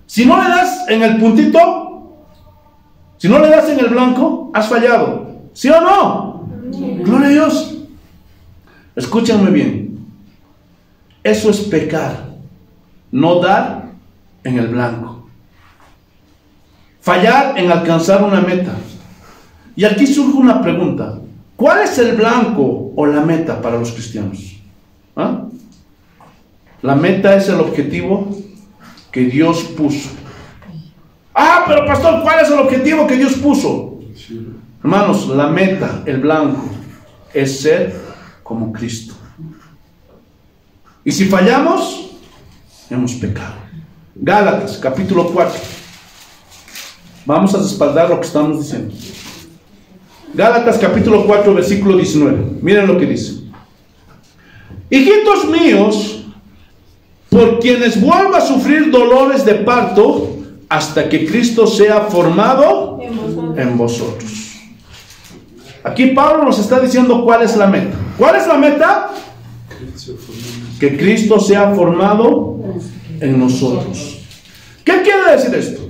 si no le das en el puntito, si no le das en el blanco, has fallado. ¿Sí o no? Gloria a Dios. Escúchenme bien. Eso es pecar. No dar en el blanco. Fallar en alcanzar una meta. Y aquí surge una pregunta. ¿Cuál es el blanco o la meta para los cristianos? ¿Ah? La meta es el objetivo que Dios puso. Ah, pero pastor, ¿cuál es el objetivo que Dios puso? Hermanos, la meta, el blanco, es ser como Cristo. Y si fallamos, hemos pecado. Gálatas, capítulo 4. Vamos a respaldar lo que estamos diciendo. Gálatas, capítulo 4, versículo 19. Miren lo que dice. Hijitos míos, por quienes vuelva a sufrir dolores de parto, hasta que Cristo sea formado en vosotros. Aquí Pablo nos está diciendo cuál es la meta. ¿Cuál es la meta? Que Cristo sea formado en nosotros. ¿Qué quiere decir esto?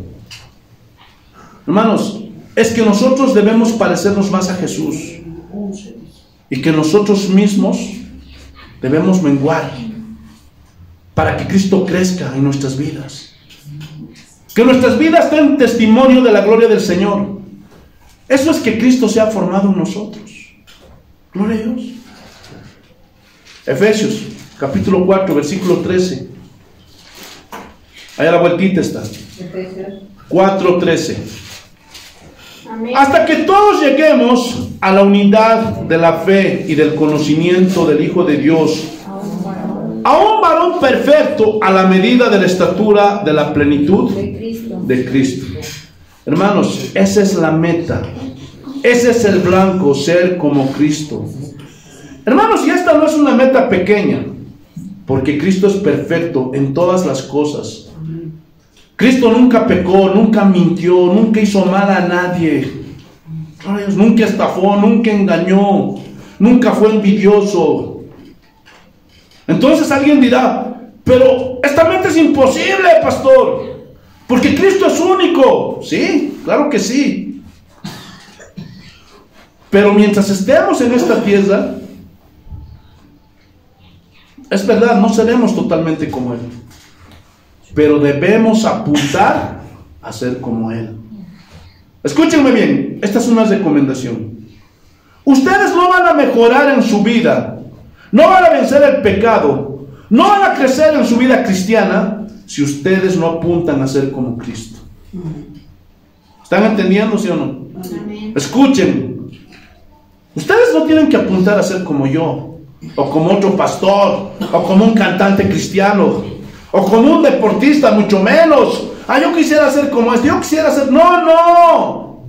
Hermanos, es que nosotros debemos parecernos más a Jesús y que nosotros mismos debemos menguar para que Cristo crezca en nuestras vidas, que nuestras vidas den testimonio de la gloria del Señor. Eso es que Cristo sea formado en nosotros. Gloria a Dios. Efesios capítulo 4 versículo 13. Allá la vueltita está. 4:13. Hasta que todos lleguemos a la unidad de la fe y del conocimiento del Hijo de Dios, a un varón perfecto, a la medida de la estatura de la plenitud de Cristo. Hermanos, esa es la meta. Ese es el blanco, ser como Cristo. Hermanos, y esta no es una meta pequeña, porque Cristo es perfecto en todas las cosas. Cristo nunca pecó, nunca mintió, nunca hizo mal a nadie. Nunca estafó, nunca engañó, nunca fue envidioso. Entonces alguien dirá, pero esta meta es imposible, pastor, porque Cristo es único. Sí, claro que sí. Pero mientras estemos en esta tierra, es verdad, no seremos totalmente como Él, pero debemos apuntar a ser como Él. Escúchenme bien, esta es una recomendación. Ustedes no van a mejorar en su vida, no van a vencer el pecado, no van a crecer en su vida cristiana si ustedes no apuntan a ser como Cristo. ¿Están entendiendo, sí o no? Amén. Escuchen, ustedes no tienen que apuntar a ser como yo, o como otro pastor, o como un cantante cristiano, o como un deportista, mucho menos. Ah, yo quisiera ser como este, yo quisiera ser... No.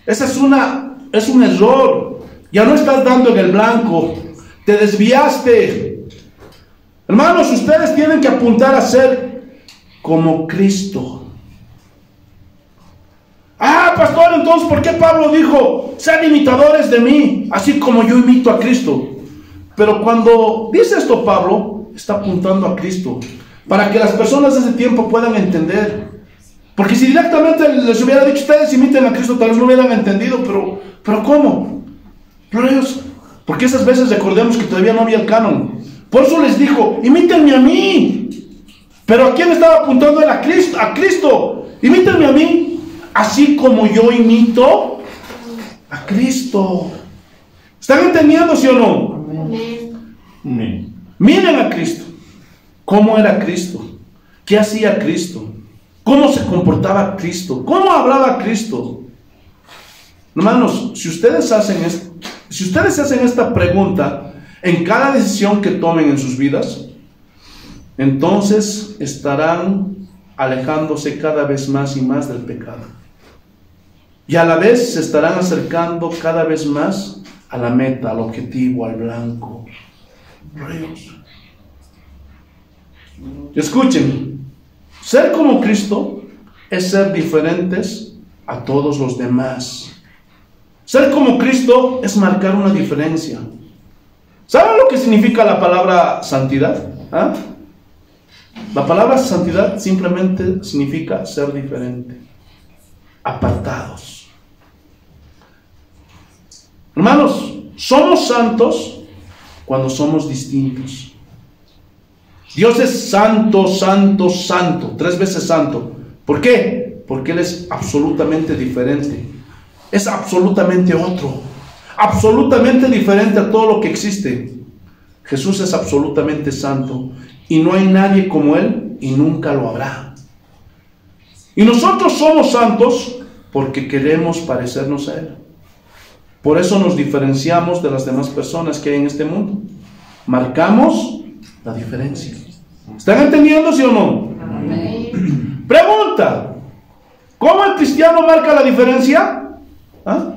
Esa es un error. Ya no estás dando en el blanco. Te desviaste. Hermanos, ustedes tienen que apuntar a ser como Cristo. Ah, pastor, entonces por qué Pablo dijo, sean imitadores de mí, así como yo imito a Cristo. Pero cuando dice esto Pablo, está apuntando a Cristo, para que las personas de ese tiempo puedan entender. Porque si directamente les hubiera dicho, ustedes imiten a Cristo, tal vez no hubieran entendido, pero ¿cómo? Gloria a Dios. Porque esas veces recordemos que todavía no había el canon. Por eso les dijo, imítenme a mí. Pero ¿a quién estaba apuntando? Era a Cristo. Imítenme a mí, así como yo imito a Cristo. ¿Están entendiendo, sí o no? Amén. Miren a Cristo. ¿Cómo era Cristo? ¿Qué hacía Cristo? ¿Cómo se comportaba Cristo? ¿Cómo hablaba Cristo? Hermanos, si ustedes hacen esta pregunta en cada decisión que tomen en sus vidas, entonces estarán alejándose cada vez más y más del pecado. Y a la vez se estarán acercando cada vez más a la meta, al objetivo, al blanco. Dios. Escuchen, ser como Cristo es ser diferentes a todos los demás. Ser como Cristo es marcar una diferencia. ¿Saben lo que significa la palabra santidad? ¿Ah? La palabra santidad simplemente significa ser diferente, apartados. Hermanos, somos santos cuando somos distintos. Dios es santo, santo, santo, 3 veces santo. ¿Por qué? Porque Él es absolutamente diferente. Es absolutamente otro, absolutamente diferente a todo lo que existe. Jesús es absolutamente santo y no hay nadie como Él y nunca lo habrá. Y nosotros somos santos porque queremos parecernos a Él. Por eso nos diferenciamos de las demás personas que hay en este mundo. Marcamos la diferencia. ¿Están entendiendo, sí o no? Amén. Pregunta: ¿cómo el cristiano marca la diferencia? ¿Ah?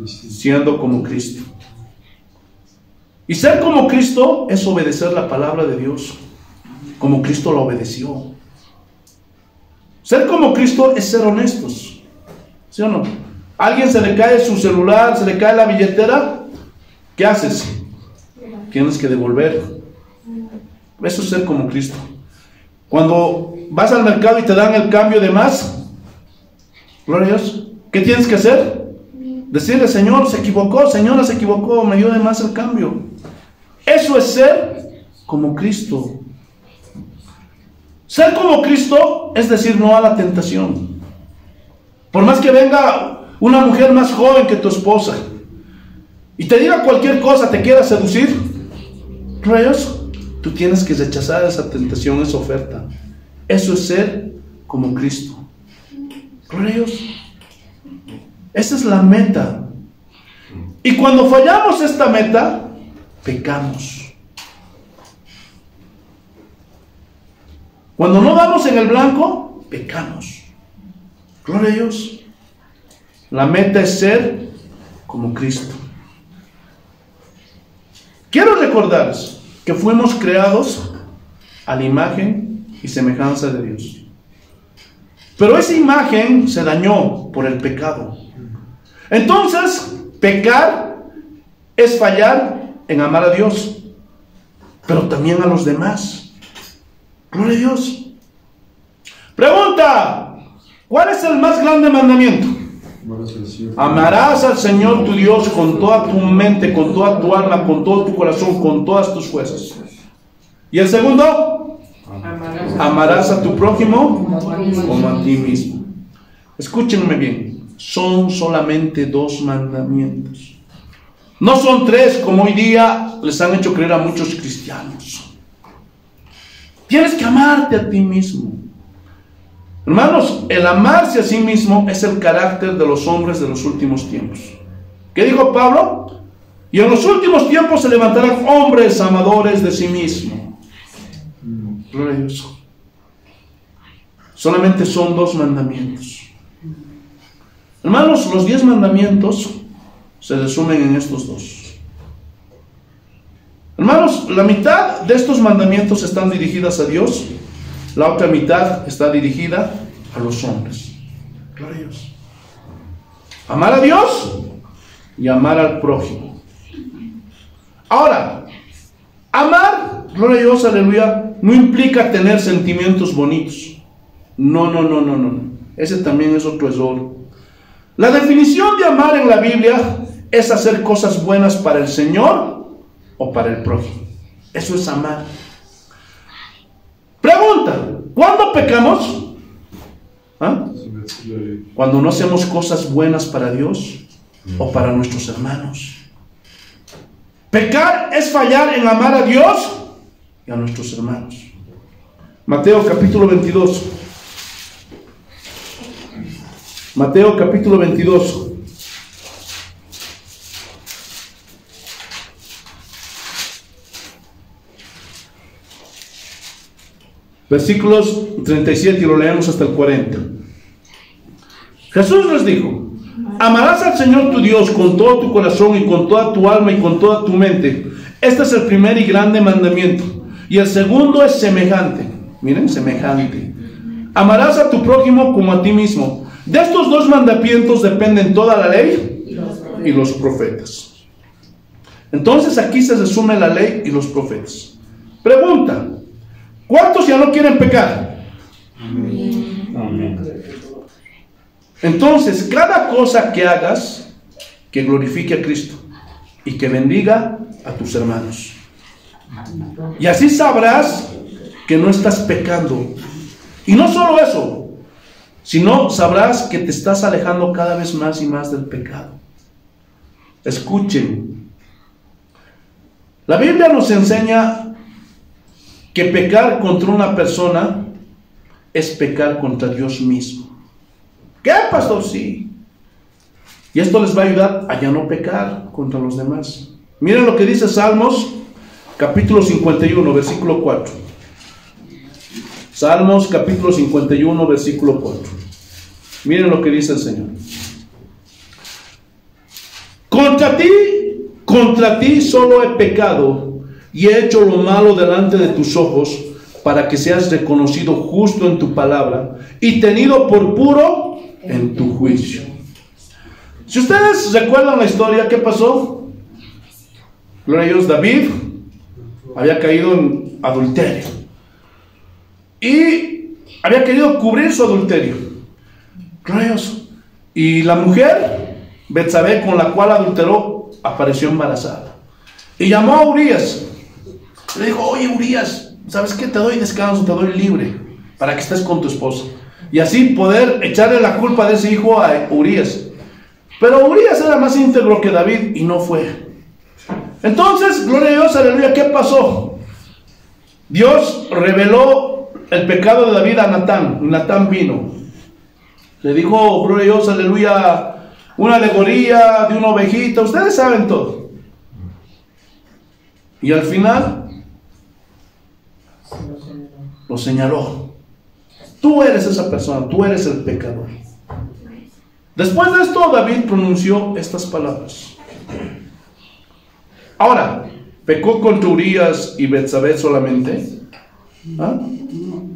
Siendo como Cristo. Y ser como Cristo es obedecer la palabra de Dios, como Cristo la obedeció. Ser como Cristo es ser honestos, ¿sí o no? ¿A alguien se le cae su celular, se le cae la billetera? ¿Qué haces? Tienes que devolver. Eso es ser como Cristo. Cuando vas al mercado y te dan el cambio de más, gloria a Dios, ¿qué tienes que hacer? Decirle: Señor, se equivocó, señora, se equivocó, me dio de más el cambio. Eso es ser como Cristo. Ser como Cristo es decir no a la tentación. Por más que venga una mujer más joven que tu esposa y te diga cualquier cosa, te quiera seducir, rayos, tú tienes que rechazar esa tentación, esa oferta. Eso es ser como Cristo. Rayos. Esa es la meta. Y cuando fallamos esta meta, pecamos. Cuando no damos en el blanco, pecamos. Gloria a Dios. La meta es ser como Cristo. Quiero recordarles que fuimos creados a la imagen y semejanza de Dios. Pero esa imagen se dañó por el pecado. Entonces, pecar es fallar en amar a Dios, pero también a los demás. Gloria a Dios. Pregunta: ¿cuál es el más grande mandamiento? Amarás al Señor tu Dios con toda tu mente, con toda tu alma, con todo tu corazón, con todas tus fuerzas. ¿Y el segundo? Amarás a tu prójimo como a ti mismo. Escúchenme bien. Son solamente 2 mandamientos. No son 3 como hoy día les han hecho creer a muchos cristianos. Tienes que amarte a ti mismo. Hermanos, el amarse a sí mismo es el carácter de los hombres de los últimos tiempos. ¿Qué dijo Pablo? Y en los últimos tiempos se levantarán hombres amadores de sí mismos. Gloria a Dios. Solamente son 2 mandamientos. Hermanos, los 10 mandamientos se resumen en estos 2. Hermanos, la mitad de estos mandamientos están dirigidas a Dios, la otra mitad está dirigida a los hombres. Gloria a Dios. Amar a Dios y amar al prójimo. Ahora, amar, gloria a Dios, aleluya, no implica tener sentimientos bonitos. No. Ese también es otro error. La definición de amar en la Biblia es hacer cosas buenas para el Señor o para el prójimo. Eso es amar. Pregunta, ¿cuándo pecamos? ¿Ah? Cuando no hacemos cosas buenas para Dios o para nuestros hermanos. Pecar es fallar en amar a Dios y a nuestros hermanos. Mateo capítulo 22. Mateo capítulo 22. Versículos 37 y lo leemos hasta el 40. Jesús les dijo: amarás al Señor tu Dios con todo tu corazón y con toda tu alma y con toda tu mente. Este es el primer y grande mandamiento. Y el segundo es semejante. Miren, semejante. Amarás a tu prójimo como a ti mismo. De estos dos mandamientos dependen toda la ley y los profetas. Entonces aquí se resume la ley y los profetas. Pregunta: ¿cuántos ya no quieren pecar? Amén. Entonces, cada cosa que hagas que glorifique a Cristo y que bendiga a tus hermanos. Y así sabrás que no estás pecando. Y no solo eso, sino sabrás que te estás alejando cada vez más y más del pecado. Escuchen. La Biblia nos enseña que pecar contra una persona es pecar contra Dios mismo. ¿Qué, pastor? Sí. Y esto les va a ayudar a ya no pecar contra los demás. Miren lo que dice Salmos, capítulo 51, versículo 4. Salmos, capítulo 51, versículo 4. Miren lo que dice el Señor. Contra ti solo he pecado y he hecho lo malo delante de tus ojos, para que seas reconocido justo en tu palabra y tenido por puro en tu juicio. Si ustedes recuerdan la historia, ¿qué pasó? Gloria a Dios, David había caído en adulterio y había querido cubrir su adulterio. Gloria a Dios. Y la mujer Betsabé, con la cual adulteró, apareció embarazada y llamó a Urías. Le dijo: oye, Urías, ¿sabes qué? Te doy descanso, te doy libre para que estés con tu esposa. Y así poder echarle la culpa de ese hijo a Urías. Pero Urías era más íntegro que David y no fue. Entonces, gloria a Dios, aleluya, ¿qué pasó? Dios reveló el pecado de David a Natán. Y Natán vino. Le dijo, gloria a Dios, aleluya, una alegoría de una ovejita. Ustedes saben todo. Y al final lo señaló. Tú eres esa persona, tú eres el pecador. Después de esto, David pronunció estas palabras. Ahora, ¿pecó contra Urías y Betsabé solamente? ¿Ah?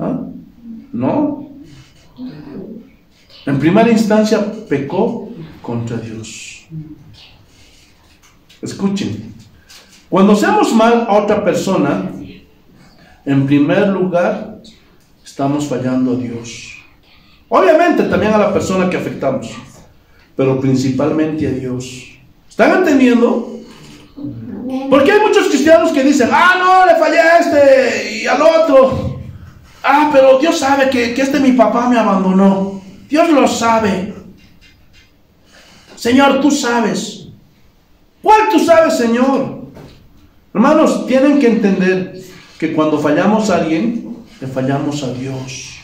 ¿Ah? No. En primera instancia, pecó contra Dios. Escuchen. Cuando hacemos mal a otra persona, en primer lugar, estamos fallando a Dios. Obviamente también a la persona que afectamos, pero principalmente a Dios. ¿Están entendiendo? Porque hay muchos cristianos que dicen: no, le fallé a este y al otro. Pero Dios sabe que mi papá me abandonó. Dios lo sabe. Señor, tú sabes. ¿Cuál tú sabes, Señor? Hermanos, tienen que entender que cuando fallamos a alguien, le fallamos a Dios.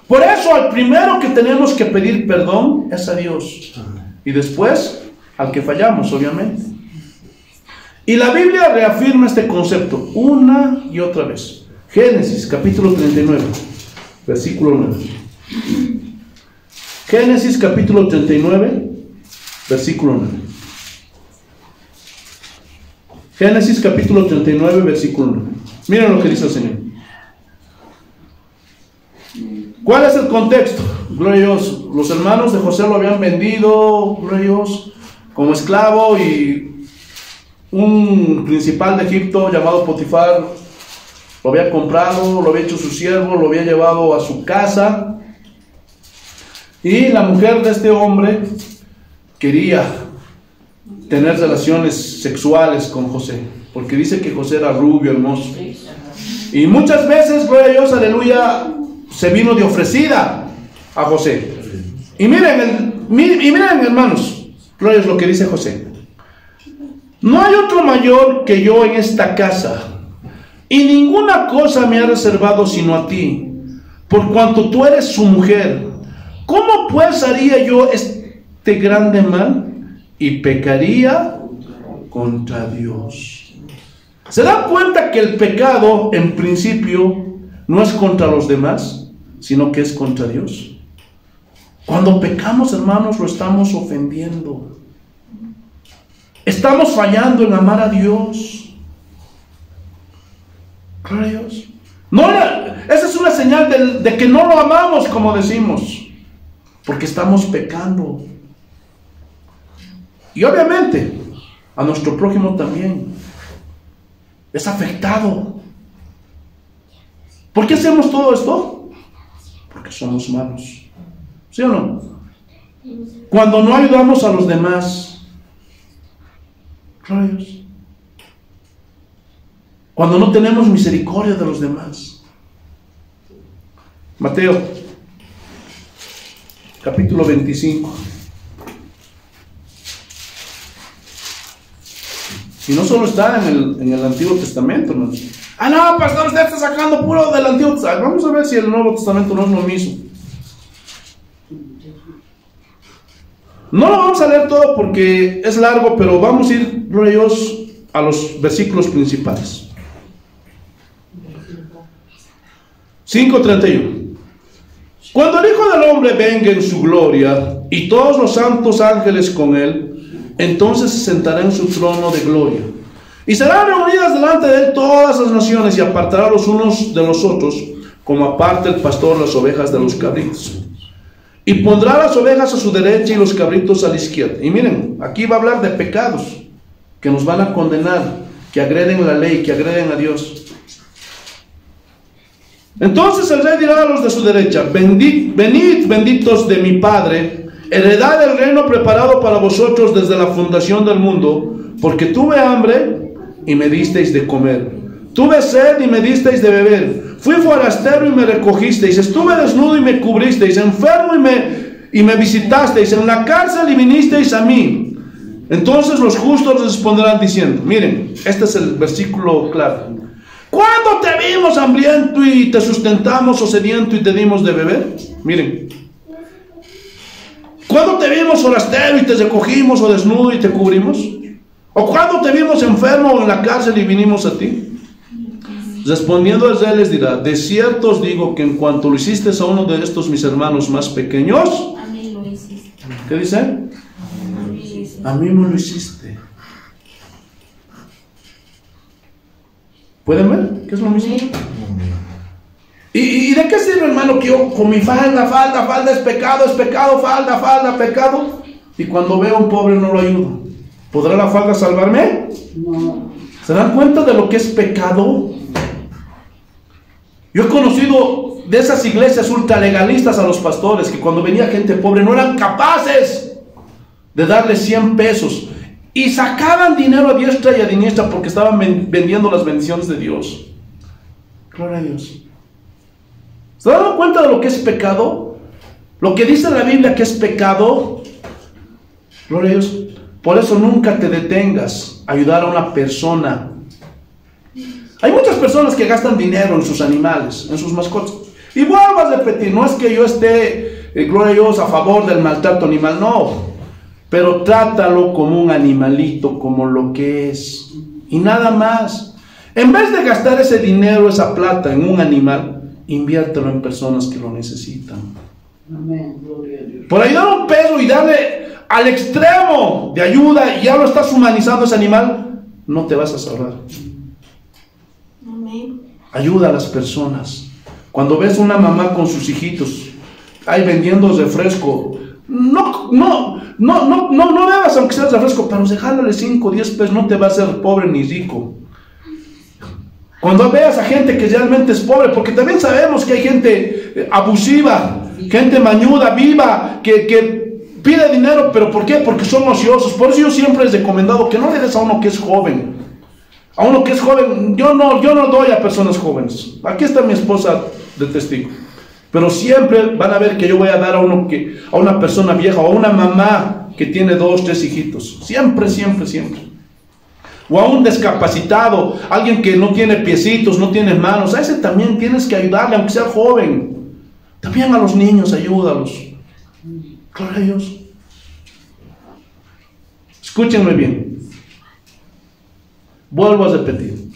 Por eso al primero que tenemos que pedir perdón es a Dios. Y después al que fallamos, obviamente. Y la Biblia reafirma este concepto una y otra vez. Génesis capítulo 39, versículo 9. Génesis capítulo 39, versículo 9. Génesis capítulo 39, versículo 9. Miren lo que dice el Señor. ¿Cuál es el contexto? Gloria a Dios, los hermanos de José lo habían vendido, gloria a Dios, como esclavo, y un principal de Egipto llamado Potifar lo había comprado, lo había hecho su siervo, lo había llevado a su casa, y la mujer de este hombre quería tener relaciones sexuales con José, porque dice que José era rubio, hermoso, y muchas veces, gloria a Dios, aleluya, se vino de ofrecida a José. Y miren, hermanos, gloria a Dios, lo que dice José: no hay otro mayor que yo en esta casa, y ninguna cosa me ha reservado sino a ti, por cuanto tú eres su mujer. ¿Cómo pues haría yo este grande mal? Y pecaría contra Dios. ¿Se dan cuenta que el pecado en principio no es contra los demás, sino que es contra Dios? Cuando pecamos, hermanos, lo estamos ofendiendo. Estamos fallando en amar a Dios. Gloria a Dios. Esa es una señal de que no lo amamos, como decimos, porque estamos pecando. Y obviamente a nuestro prójimo también es afectado. ¿Por qué hacemos todo esto? Porque somos malos. ¿Sí o no? Cuando no ayudamos a los demás, gloria a Dios, cuando no tenemos misericordia de los demás. Mateo, capítulo 25. Y no solo está en el Antiguo Testamento, hermano. Ah, no, pastor, usted está sacando puro del Antiguo Testamento. Vamos a ver si el Nuevo Testamento no es lo mismo. No lo vamos a leer todo porque es largo, pero vamos a ir, gloria a Dios, a los versículos principales. 5:31. Cuando el Hijo del Hombre venga en su gloria y todos los santos ángeles con él, entonces se sentará en su trono de gloria. Y serán reunidas delante de él todas las naciones, y apartará los unos de los otros, como aparta el pastor las ovejas de los cabritos. Y pondrá las ovejas a su derecha y los cabritos a la izquierda. Y miren, aquí va a hablar de pecados que nos van a condenar, que agreden la ley, que agreden a Dios. Entonces el rey dirá a los de su derecha: venid, benditos de mi Padre, heredad del reino preparado para vosotros desde la fundación del mundo, porque tuve hambre y me disteis de comer, tuve sed y me disteis de beber, fui forastero y me recogisteis, estuve desnudo y me cubristeis, enfermo y me visitasteis, en la cárcel y vinisteis a mí. Entonces los justos responderán diciendo, miren, este es el versículo clave: ¿cuándo te vimos hambriento y te sustentamos, o sediento y te dimos de beber? Miren, ¿cuándo te vimos forastero y te recogimos, o desnudo y te cubrimos? ¿O cuándo te vimos enfermo o en la cárcel y vinimos a ti? Respondiendo el rey les dirá: de cierto os digo que en cuanto lo hiciste a uno de estos mis hermanos más pequeños, a mí lo hiciste. ¿Qué dice? A mí me lo hiciste. ¿Pueden ver? ¿Qué es lo mismo? ¿Y de qué sirve, hermano, que yo con mi falda es pecado, falda, pecado? Y cuando veo a un pobre no lo ayudo. ¿Podrá la falda salvarme? No. ¿Se dan cuenta de lo que es pecado? Yo he conocido de esas iglesias ultralegalistas a los pastores que cuando venía gente pobre no eran capaces de darle 100 pesos y sacaban dinero a diestra y a siniestra porque estaban vendiendo las bendiciones de Dios. Gloria a Dios. ¿Se dan cuenta de lo que es pecado? Lo que dice la Biblia que es pecado. Gloria a Dios. Por eso nunca te detengas a ayudar a una persona. Hay muchas personas que gastan dinero en sus animales, en sus mascotas. Y vuelvo a repetir, no es que yo esté, gloria a Dios, a favor del maltrato animal, no. Pero trátalo como un animalito, como lo que es. Y nada más. En vez de gastar ese dinero, esa plata en un animal, inviértelo en personas que lo necesitan. Amén, gloria a Dios. Por ayudar a un perro y darle al extremo de ayuda y ya lo estás humanizando ese animal, no te vas a salvar. Amén. Ayuda a las personas. Cuando ves una mamá con sus hijitos ahí vendiendo refresco, no bebas aunque sea refresco, pero regálale 5 o 10 pesos, no te va a hacer pobre ni rico. Cuando veas a gente que realmente es pobre, porque también sabemos que hay gente abusiva, gente mañuda, viva, que pide dinero, pero ¿por qué? Porque son ociosos. Por eso yo siempre les he recomendado que no le des a uno que es joven. A uno que es joven, yo no doy a personas jóvenes. Aquí está mi esposa de testigo. Pero siempre van a ver que yo voy a dar a una persona vieja o a una mamá que tiene 2, 3 hijitos. Siempre. O a un discapacitado, alguien que no tiene piecitos, no tiene manos. A ese también tienes que ayudarle, aunque sea joven. También a los niños, ayúdalos. Gloria a Dios. Escúchenme bien. Vuelvo a repetir.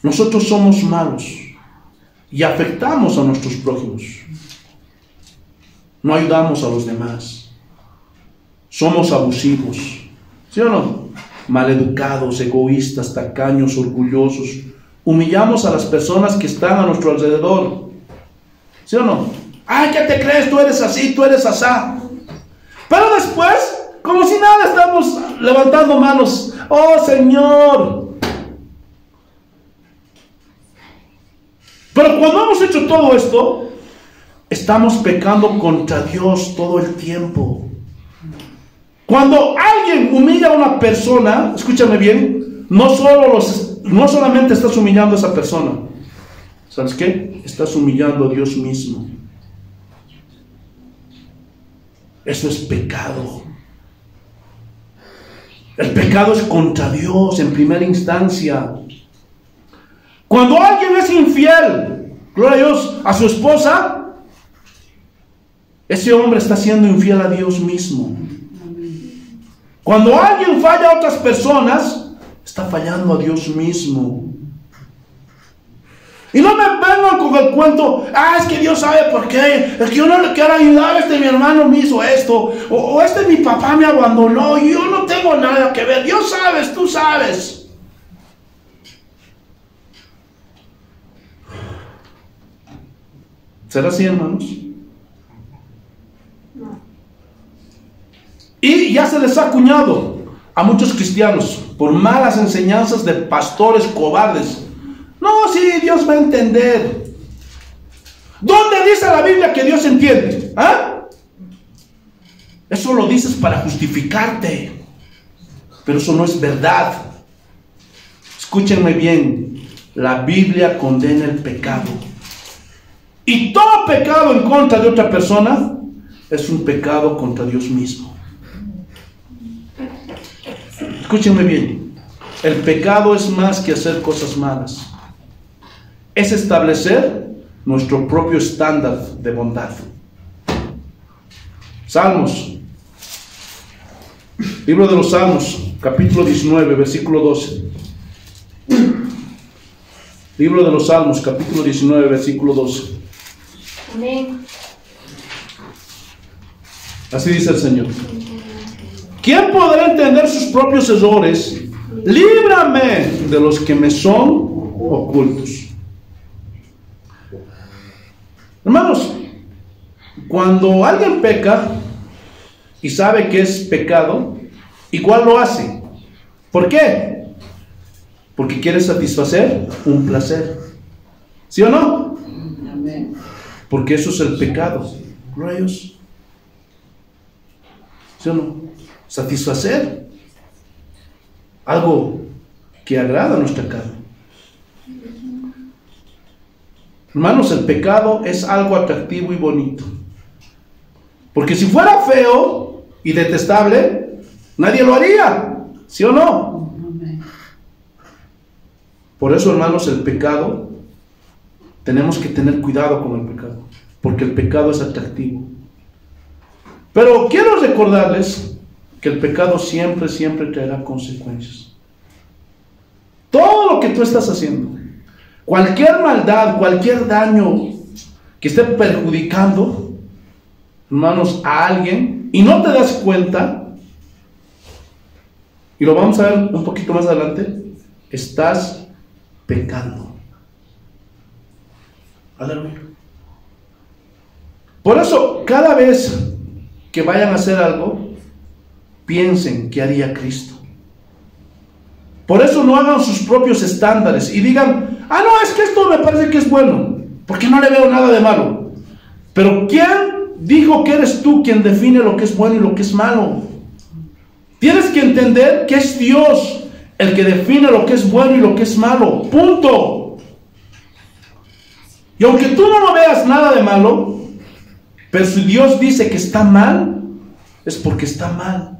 Nosotros somos malos y afectamos a nuestros prójimos. No ayudamos a los demás. Somos abusivos. ¿Sí o no? Maleducados, egoístas, tacaños, orgullosos. Humillamos a las personas que están a nuestro alrededor. ¿Sí o no? Ay, ¿qué te crees? Tú eres así, tú eres asá. Pero después, como si nada, estamos levantando manos. ¡Oh, Señor! Pero cuando hemos hecho todo esto, estamos pecando contra Dios todo el tiempo. Cuando alguien humilla a una persona, escúchame bien, no solamente estás humillando a esa persona. ¿Sabes qué? Estás humillando a Dios mismo. Eso es pecado. El pecado es contra Dios en primera instancia. Cuando alguien es infiel, gloria a Dios, a su esposa, ese hombre está siendo infiel a Dios mismo. Cuando alguien falla a otras personas, está fallando a Dios mismo. Y no me vengan con el cuento, es que Dios sabe por qué, es que yo no le quiero ayudar, mi hermano me hizo esto, o mi papá me abandonó, y yo no tengo nada que ver. Dios sabes, tú sabes. ¿Será así, hermanos? No. Y ya se les ha acuñado a muchos cristianos por malas enseñanzas de pastores cobardes. No, sí, Dios va a entender. ¿Dónde dice la Biblia que Dios entiende? Eso lo dices para justificarte. Pero eso no es verdad. Escúchenme bien. La Biblia condena el pecado. Y todo pecado en contra de otra persona es un pecado contra Dios mismo. Escúchenme bien. El pecado es más que hacer cosas malas. Es establecer nuestro propio estándar de bondad. Salmos. Libro de los Salmos, capítulo 19, versículo 12. Libro de los Salmos, capítulo 19, versículo 12. Amén. Así dice el Señor. ¿Quién podrá entender sus propios errores? Líbrame de los que me son ocultos. Hermanos, cuando alguien peca y sabe que es pecado, igual lo hace. ¿Por qué? Porque quiere satisfacer un placer. ¿Sí o no? Amén. Porque eso es el pecado. Gloria a Dios. ¿Sí o no? Satisfacer algo que agrada a nuestra carne. Hermanos, el pecado es algo atractivo y bonito. Porque si fuera feo y detestable, nadie lo haría. ¿Sí o no? Por eso, hermanos, el pecado, tenemos que tener cuidado con el pecado. Porque el pecado es atractivo. Pero quiero recordarles que el pecado siempre traerá consecuencias. Todo lo que tú estás haciendo, cualquier maldad, cualquier daño que esté perjudicando, hermanos, a alguien, y no te das cuenta, y lo vamos a ver un poquito más adelante, estás pecando. Aleluya. Por eso, cada vez que vayan a hacer algo, piensen qué haría Cristo. Por eso no hagan sus propios estándares y digan, no, es que esto me parece que es bueno, porque no le veo nada de malo. Pero ¿quién dijo que eres tú quien define lo que es bueno y lo que es malo? Tienes que entender que es Dios el que define lo que es bueno y lo que es malo. Punto. Y aunque tú no lo veas nada de malo, pero si Dios dice que está mal, es porque está mal.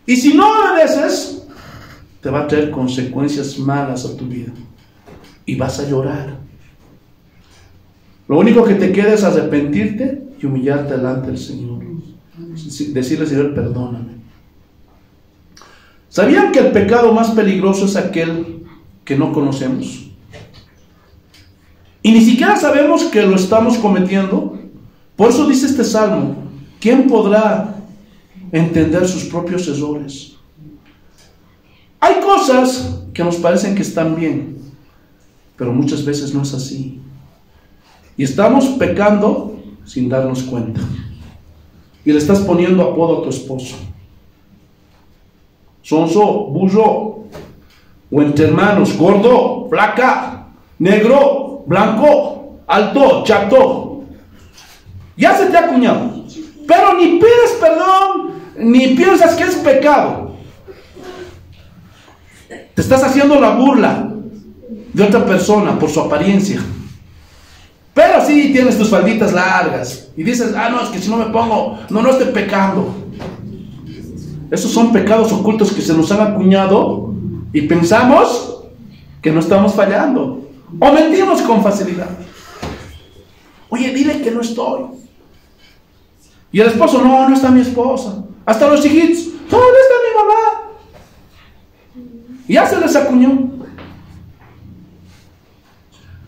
Y si no obedeces, te va a traer consecuencias malas a tu vida. Y vas a llorar. Lo único que te queda es arrepentirte y humillarte delante del Señor. Decirle, Señor, perdóname. ¿Sabían que el pecado más peligroso es aquel que no conocemos? Y ni siquiera sabemos que lo estamos cometiendo. Por eso dice este salmo, ¿quién podrá entender sus propios errores? Hay cosas que nos parecen que están bien, pero muchas veces no es así. Y estamos pecando sin darnos cuenta. Y le estás poniendo apodo a tu esposo. Sonso, burro, o entre hermanos, gordo, flaca, negro, blanco, alto, chato. Ya se te ha acuñado, pero ni pides perdón, ni piensas que es pecado. Te estás haciendo la burla de otra persona por su apariencia. Pero sí tienes tus falditas largas y dices, no, es que si no me pongo, no estoy pecando. Esos son pecados ocultos que se nos han acuñado y pensamos que no estamos fallando. O mentimos con facilidad. Oye, dile que no estoy. Y el esposo, no está mi esposa. Hasta los hijitos, no está mi mamá. Y ya se les acuñó.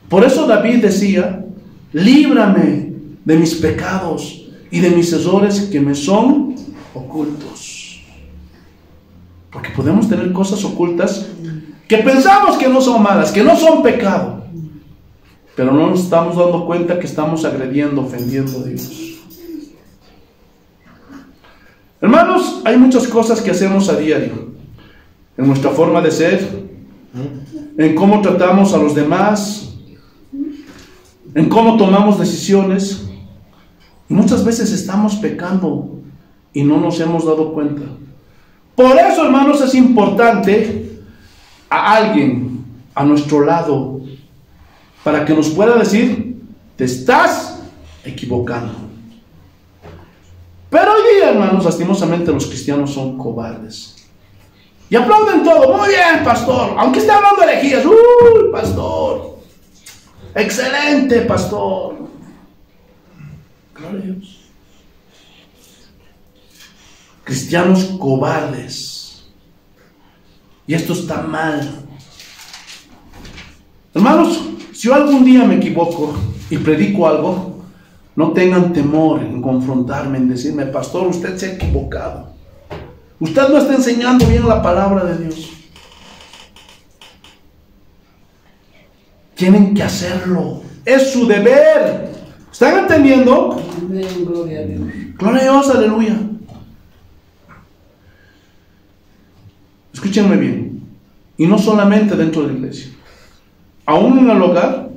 Por eso David decía, líbrame de mis pecados y de mis errores que me son ocultos. Porque podemos tener cosas ocultas que pensamos que no son malas, que no son pecado, pero no nos estamos dando cuenta que estamos agrediendo, ofendiendo a Dios. Hermanos, hay muchas cosas que hacemos a diario, en nuestra forma de ser, en cómo tratamos a los demás, en cómo tomamos decisiones, y muchas veces estamos pecando y no nos hemos dado cuenta. Por eso, hermanos, es importante a alguien a nuestro lado para que nos pueda decir, te estás equivocando. Pero hoy día, hermanos, lastimosamente los cristianos son cobardes y aplauden todo. Muy bien, pastor, aunque esté hablando de herejías. ¡Uy, pastor! ¡Excelente, pastor! Gloria a Dios. Cristianos cobardes. Y esto está mal. Hermanos, si yo algún día me equivoco y predico algo, no tengan temor en confrontarme, en decirme, pastor, usted se ha equivocado. Usted no está enseñando bien la palabra de Dios. Tienen que hacerlo. Es su deber. ¿Están entendiendo? Amén, gloria a Dios. Gloria a Dios, aleluya. Escúchenme bien. Y no solamente dentro de la iglesia. Aún en el hogar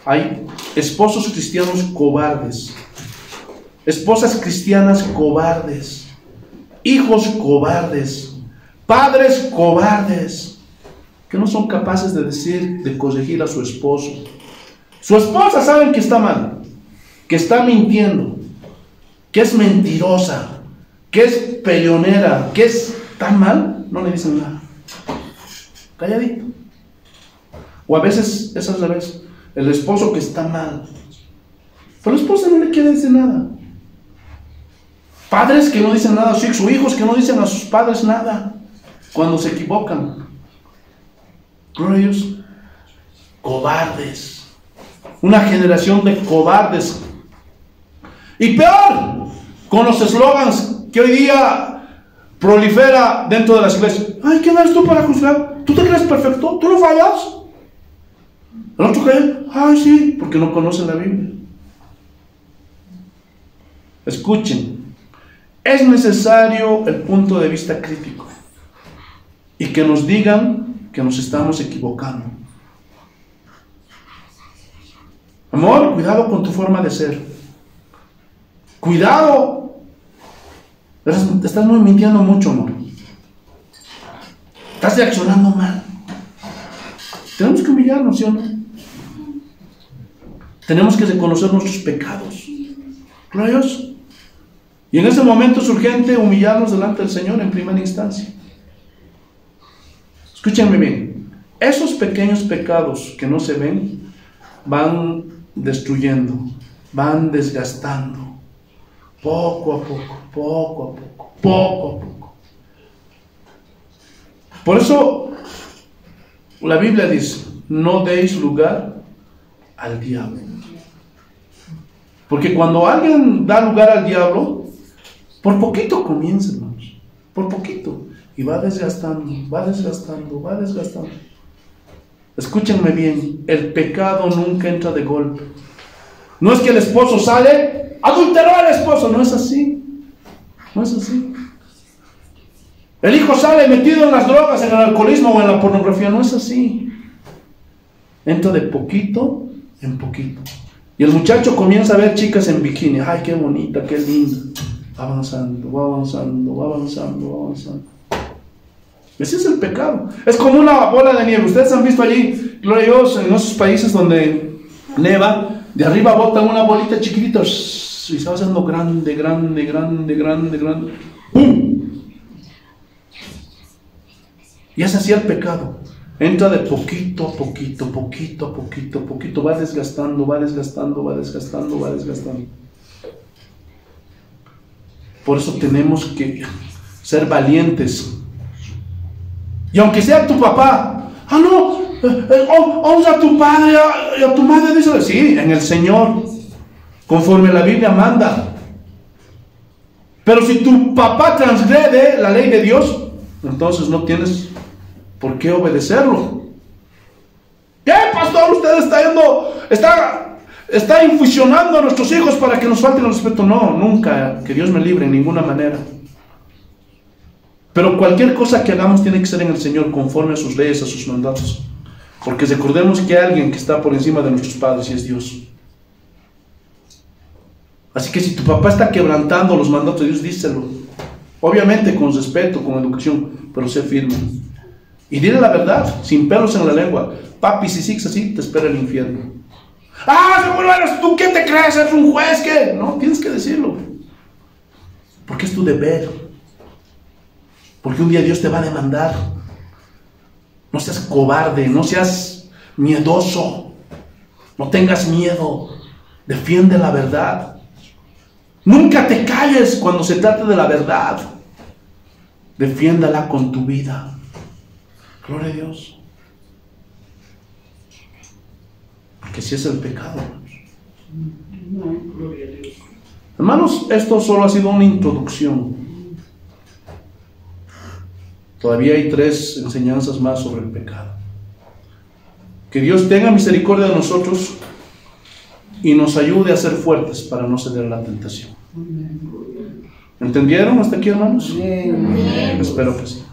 hay esposos cristianos cobardes, esposas cristianas cobardes, hijos cobardes, padres cobardes, que no son capaces de decir, de corregir a su esposo. Su esposa saben que está mal, que está mintiendo, que es mentirosa, que es peleonera, que es tan mal, no le dicen nada. Calladito. O a veces es al revés. El esposo que está mal, pero la esposa no le quiere decir nada. Padres que no dicen nada a sus hijos, o hijos que no dicen a sus padres nada cuando se equivocan. Gloria a Dios. Cobardes. Una generación de cobardes. Y peor, con los eslogans que hoy día prolifera dentro de las iglesias. Ay, ¿quién eres tú para juzgar? ¿Tú te crees perfecto? ¿Tú no fallas? El otro cae, ay sí, porque no conoce la Biblia. Escuchen, es necesario el punto de vista crítico y que nos digan que nos estamos equivocando. Amor, cuidado con tu forma de ser. Cuidado. Te estás muy mintiendo mucho, amor. Estás reaccionando mal. Tenemos que humillarnos, ¿sí o no? Tenemos que reconocer nuestros pecados. Gloria a Dios. Y en ese momento es urgente humillarnos delante del Señor en primera instancia. Escúchenme bien. Esos pequeños pecados que no se ven van destruyendo, van desgastando. Poco a poco, poco a poco, poco a poco. Por eso la Biblia dice, no deis lugar al diablo. Porque cuando alguien da lugar al diablo, por poquito comienza, hermanos, por poquito, y va desgastando, va desgastando, va desgastando. Escúchenme bien, el pecado nunca entra de golpe. No es que el esposo sale, adulteró al esposo, no es así, no es así. El hijo sale metido en las drogas, en el alcoholismo o en la pornografía, no es así. Entra de poquito en poquito. Y el muchacho comienza a ver chicas en bikini, ay, qué bonita, qué linda. Va avanzando, va avanzando, va avanzando, va avanzando. Ese es el pecado. Es como una bola de nieve. Ustedes han visto allí, gloria a Dios, en esos países donde neva, de arriba botan una bolita chiquitita y se va haciendo grande, grande, grande, grande, grande. ¡Pum! Y es así el pecado. Entra de poquito a poquito, poquito a poquito, poquito. Va desgastando, va desgastando, va desgastando, va desgastando. Por eso tenemos que ser valientes. Y aunque sea tu papá, honra a tu padre y a tu madre, díselo, sí, en el Señor, conforme la Biblia manda. Pero si tu papá transgrede la ley de Dios, entonces no tienes por qué obedecerlo. ¿Qué, pastor? Usted está infusionando a nuestros hijos para que nos falten el respeto. No, nunca, que Dios me libre, en ninguna manera. Pero cualquier cosa que hagamos tiene que ser en el Señor, conforme a sus leyes, a sus mandatos. Porque recordemos que hay alguien que está por encima de nuestros padres y es Dios. Así que si tu papá está quebrantando los mandatos de Dios, díselo. Obviamente con respeto, con educación, pero sé firme. Y dile la verdad, sin pelos en la lengua. Papi, si sigues así, te espera el infierno. Seguro eres tú, ¿qué te crees? ¿Eres un juez? ¿Qué? No, tienes que decirlo. Porque es tu deber. Porque un día Dios te va a demandar. No seas cobarde, no seas miedoso. No tengas miedo. Defiende la verdad. Nunca te calles cuando se trate de la verdad. Defiéndala con tu vida. Gloria a Dios. Porque si es el pecado. Hermanos, esto solo ha sido una introducción. Todavía hay 3 enseñanzas más sobre el pecado. Que Dios tenga misericordia de nosotros y nos ayude a ser fuertes para no ceder a la tentación. ¿Entendieron hasta aquí, hermanos? Amén. Espero que sí.